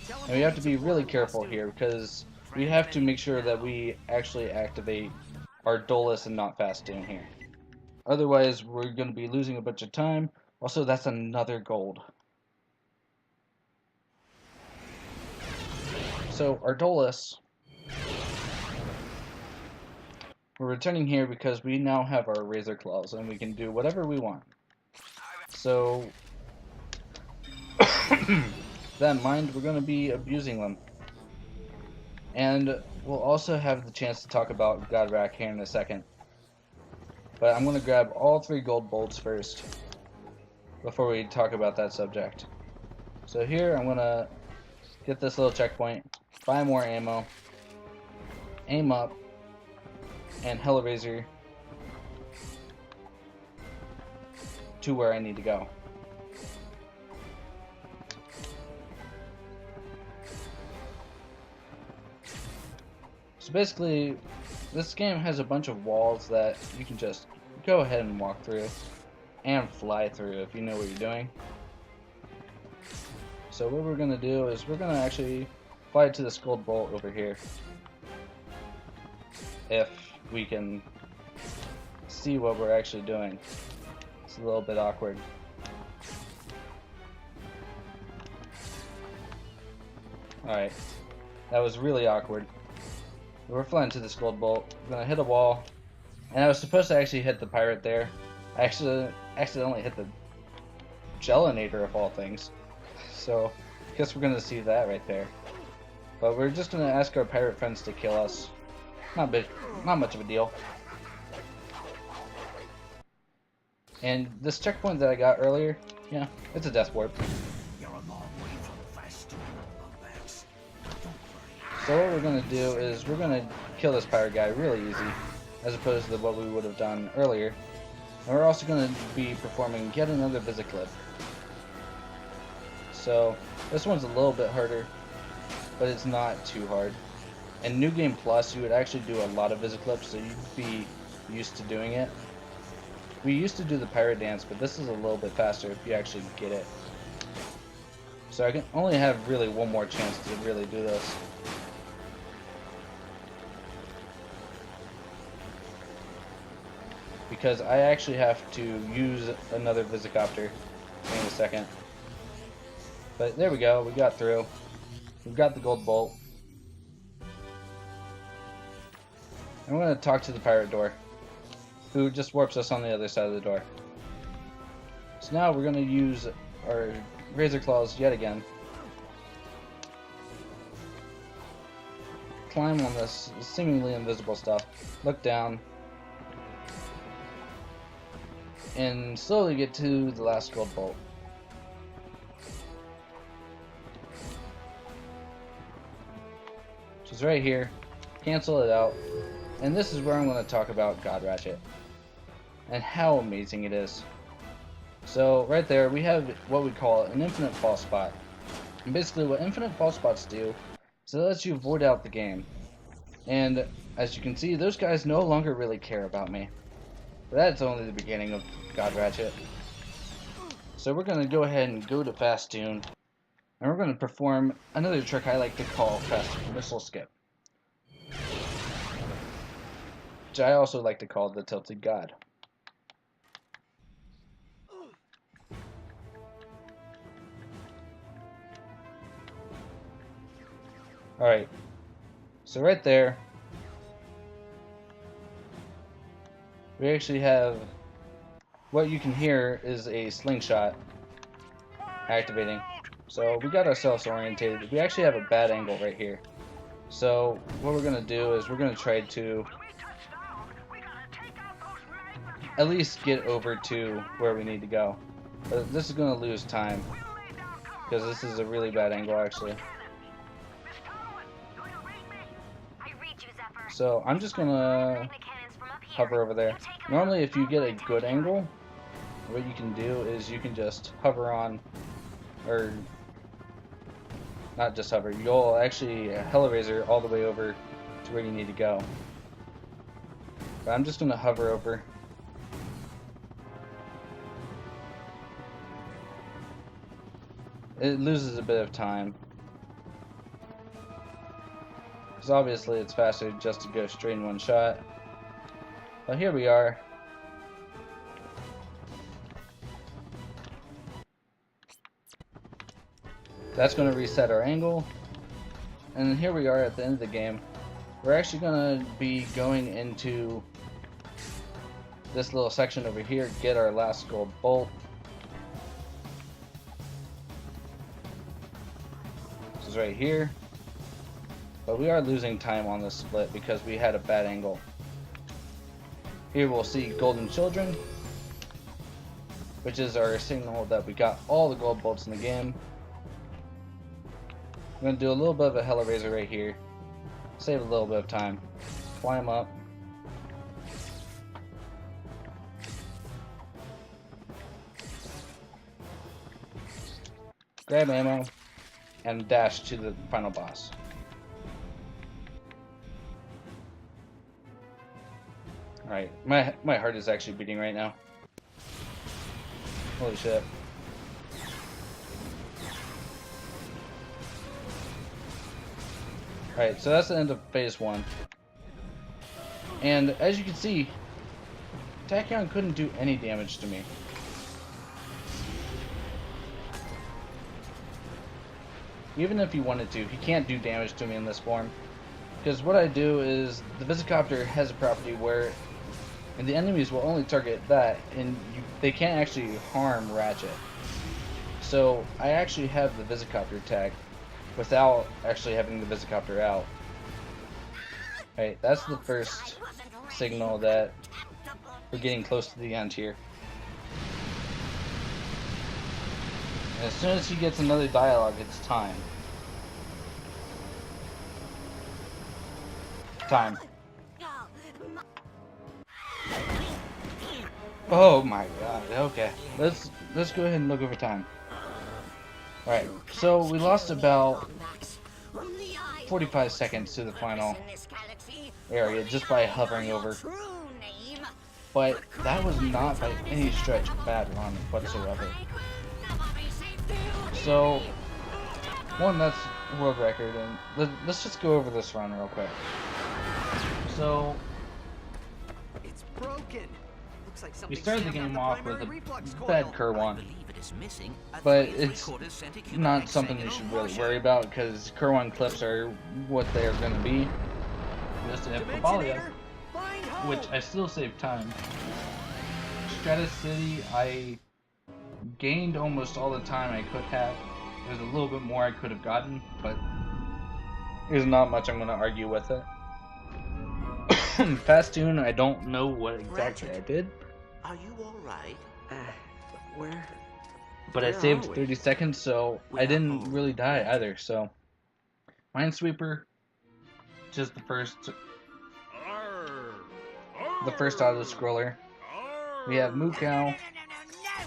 And we have to be really careful here because we have to make sure that we actually activate our Dolus and not Fastoon here. Otherwise, we're going to be losing a bunch of time. Also, that's another gold. So, our Dolus, we're returning here because we now have our Razor Claws and we can do whatever we want. So, that in mind, we're going to be abusing them. And we'll also have the chance to talk about Godrak here in a second. But I'm going to grab all 3 gold bolts first before we talk about that subject. So here I'm going to get this little checkpoint, buy more ammo, aim up, and Hellraiser to where I need to go. So basically, this game has a bunch of walls that you can just go ahead and walk through and fly through if you know what you're doing. So what we're going to do is we're going to actually fly to this gold bolt over here. If we can see what we're actually doing. It's a little bit awkward. Alright, that was really awkward. We're flying to this gold bolt. We're gonna hit a wall, and I was supposed to actually hit the pirate there. I actually accidentally hit the gelinator of all things. So, guess we're gonna see that right there. But we're just gonna ask our pirate friends to kill us. Not much of a deal. And this checkpoint that I got earlier, yeah, it's a death warp. So what we're going to do is we're going to kill this pirate guy really easy, as opposed to what we would have done earlier. And we're also going to be performing yet another visit clip. So this one's a little bit harder, but it's not too hard. In New Game Plus, you would actually do a lot of visit clips, so you'd be used to doing it. We used to do the pirate dance, but this is a little bit faster if you actually get it. So I can only have really one more chance to really do this. Because I actually have to use another Visicopter in a second. But there we go, we got through. We've got the gold bolt. And we're going to talk to the pirate door, who just warps us on the other side of the door. So now we're going to use our razor claws yet again. Climb on this seemingly invisible stuff. Look down. And slowly get to the last gold bolt. Which is right here. Cancel it out. And this is where I'm going to talk about God Ratchet. And how amazing it is. So right there we have what we call an infinite fall spot. And basically what infinite fall spots do is it lets you void out the game. And as you can see, those guys no longer really care about me. But that's only the beginning of God Ratchet. So we're going to go ahead and go to Fast Tune. And we're going to perform another trick I like to call Fast Missile Skip. Which I also like to call the Tilted God. Alright, so right there, we actually have, what you can hear is a slingshot activating. So we got ourselves orientated. We actually have a bad angle right here. So what we're going to do is we're going to try to at least get over to where we need to go. But this is going to lose time, because this is a really bad angle actually. So I'm just gonna hover over there. Normally if you get a good angle, what you can do is you can just hover on, or not just hover, you'll actually Hellraiser all the way over to where you need to go. But I'm just gonna hover over. It loses a bit of time. Because obviously it's faster just to go straight in one shot. But here we are. That's going to reset our angle. And here we are at the end of the game. We're actually going to be going into this little section over here, get our last gold bolt. This is right here. But we are losing time on this split because we had a bad angle. Here we'll see Golden Children, which is our signal that we got all the gold bolts in the game. I'm going to do a little bit of a Hellraiser right here. Save a little bit of time. Climb up. Grab ammo and dash to the final boss. Alright, my heart is actually beating right now. Holy shit. Alright, so that's the end of phase 1. And as you can see, Tachyon couldn't do any damage to me. Even if he wanted to, he can't do damage to me in this form. Because what I do is, the Visicopter has a property where and the enemies will only target that, and they can't actually harm Ratchet. So I actually have the Visicopter tag without actually having the Visicopter out. Right, that's the first signal that we're getting close to the end here. And as soon as he gets another dialogue, it's time. Time. Oh my god, okay. Let's go ahead and look over time. Alright, so we lost about 45 seconds to the final area just by hovering over. But that was not by any stretch a bad run whatsoever. So, one, that's world record, and let's just go over this run real quick. So, It's broken. Looks like we started the game off with a bad Kerwan, but but it's not something you should really worry about because Kerwan clips are what they are going to be. Just have Kabalia, which I still saved time. Stratus City, I gained almost all the time I could have. There's a little bit more I could have gotten, but there's not much I'm going to argue with it. Fast Tune, I don't know what exactly I did. Are you alright? Where? But I Where saved are we? 30 seconds, so We I are didn't home. really die either, so. Minesweeper, just the first auto-scroller. We have Mukau,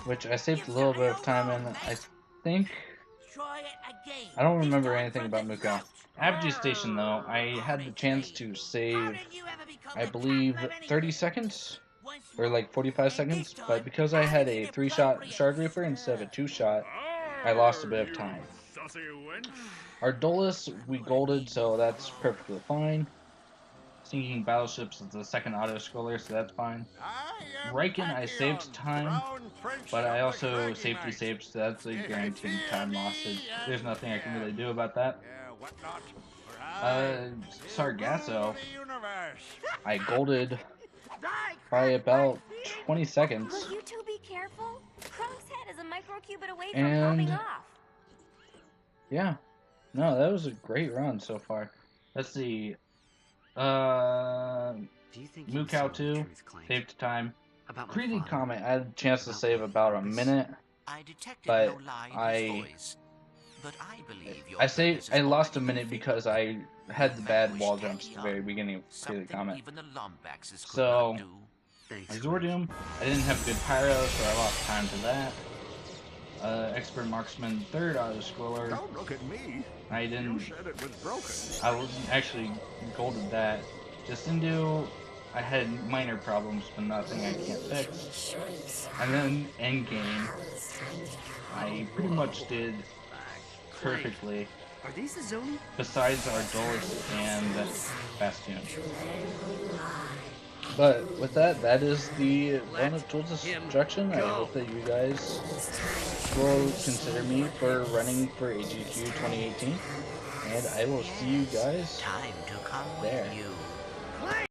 which I saved a little bit of time in. I think, I don't remember anything about Mukau. Apogee Station though, I had the chance to save, I believe, 30 seconds? Or like 45 seconds, but because I had a 3-shot Shard Reaper instead of a 2-shot, I lost a bit of time. Our Dolus, we golded, so that's perfectly fine. Sinking Battleships is the second auto-scroller, so that's fine. Riken, I saved time, but I also safety saved, so that's a guaranteed time loss. There's nothing I can really do about that. Sargasso, I golded by about 20 seconds. Will you two be careful? Kronk's head is a microcubit away from popping And off. yeah, no, that was a great run so far. Let's see. Do you think you saw Mukau the 2, truth claim saved time. about my Creedy father? Comet, I had a chance to save about a minute, I detected but no lie in his voice. But I believe your purpose I is lost a already minute fulfilled. because I had the bad Vanquish wall jumps at the Tachyon, very beginning of Creedy something Comet. even the Lombaxes could So, not do. Thanks, Exordium, I didn't have good pyro, so I lost time to that. Expert Marksman, third auto-scroller. Don't look at me. I You didn't, said it was broken. I wasn't actually golded that. Jacindu, I had minor problems, but nothing I can't fix. And then Endgame, I pretty much did perfectly, Are these the Zoni? besides our Dolus and Bastion. But with that, that is the run of Tool Destruction. I hope that you guys will consider me for running for AGDQ 2018. And I will see you guys Time to come there. with you.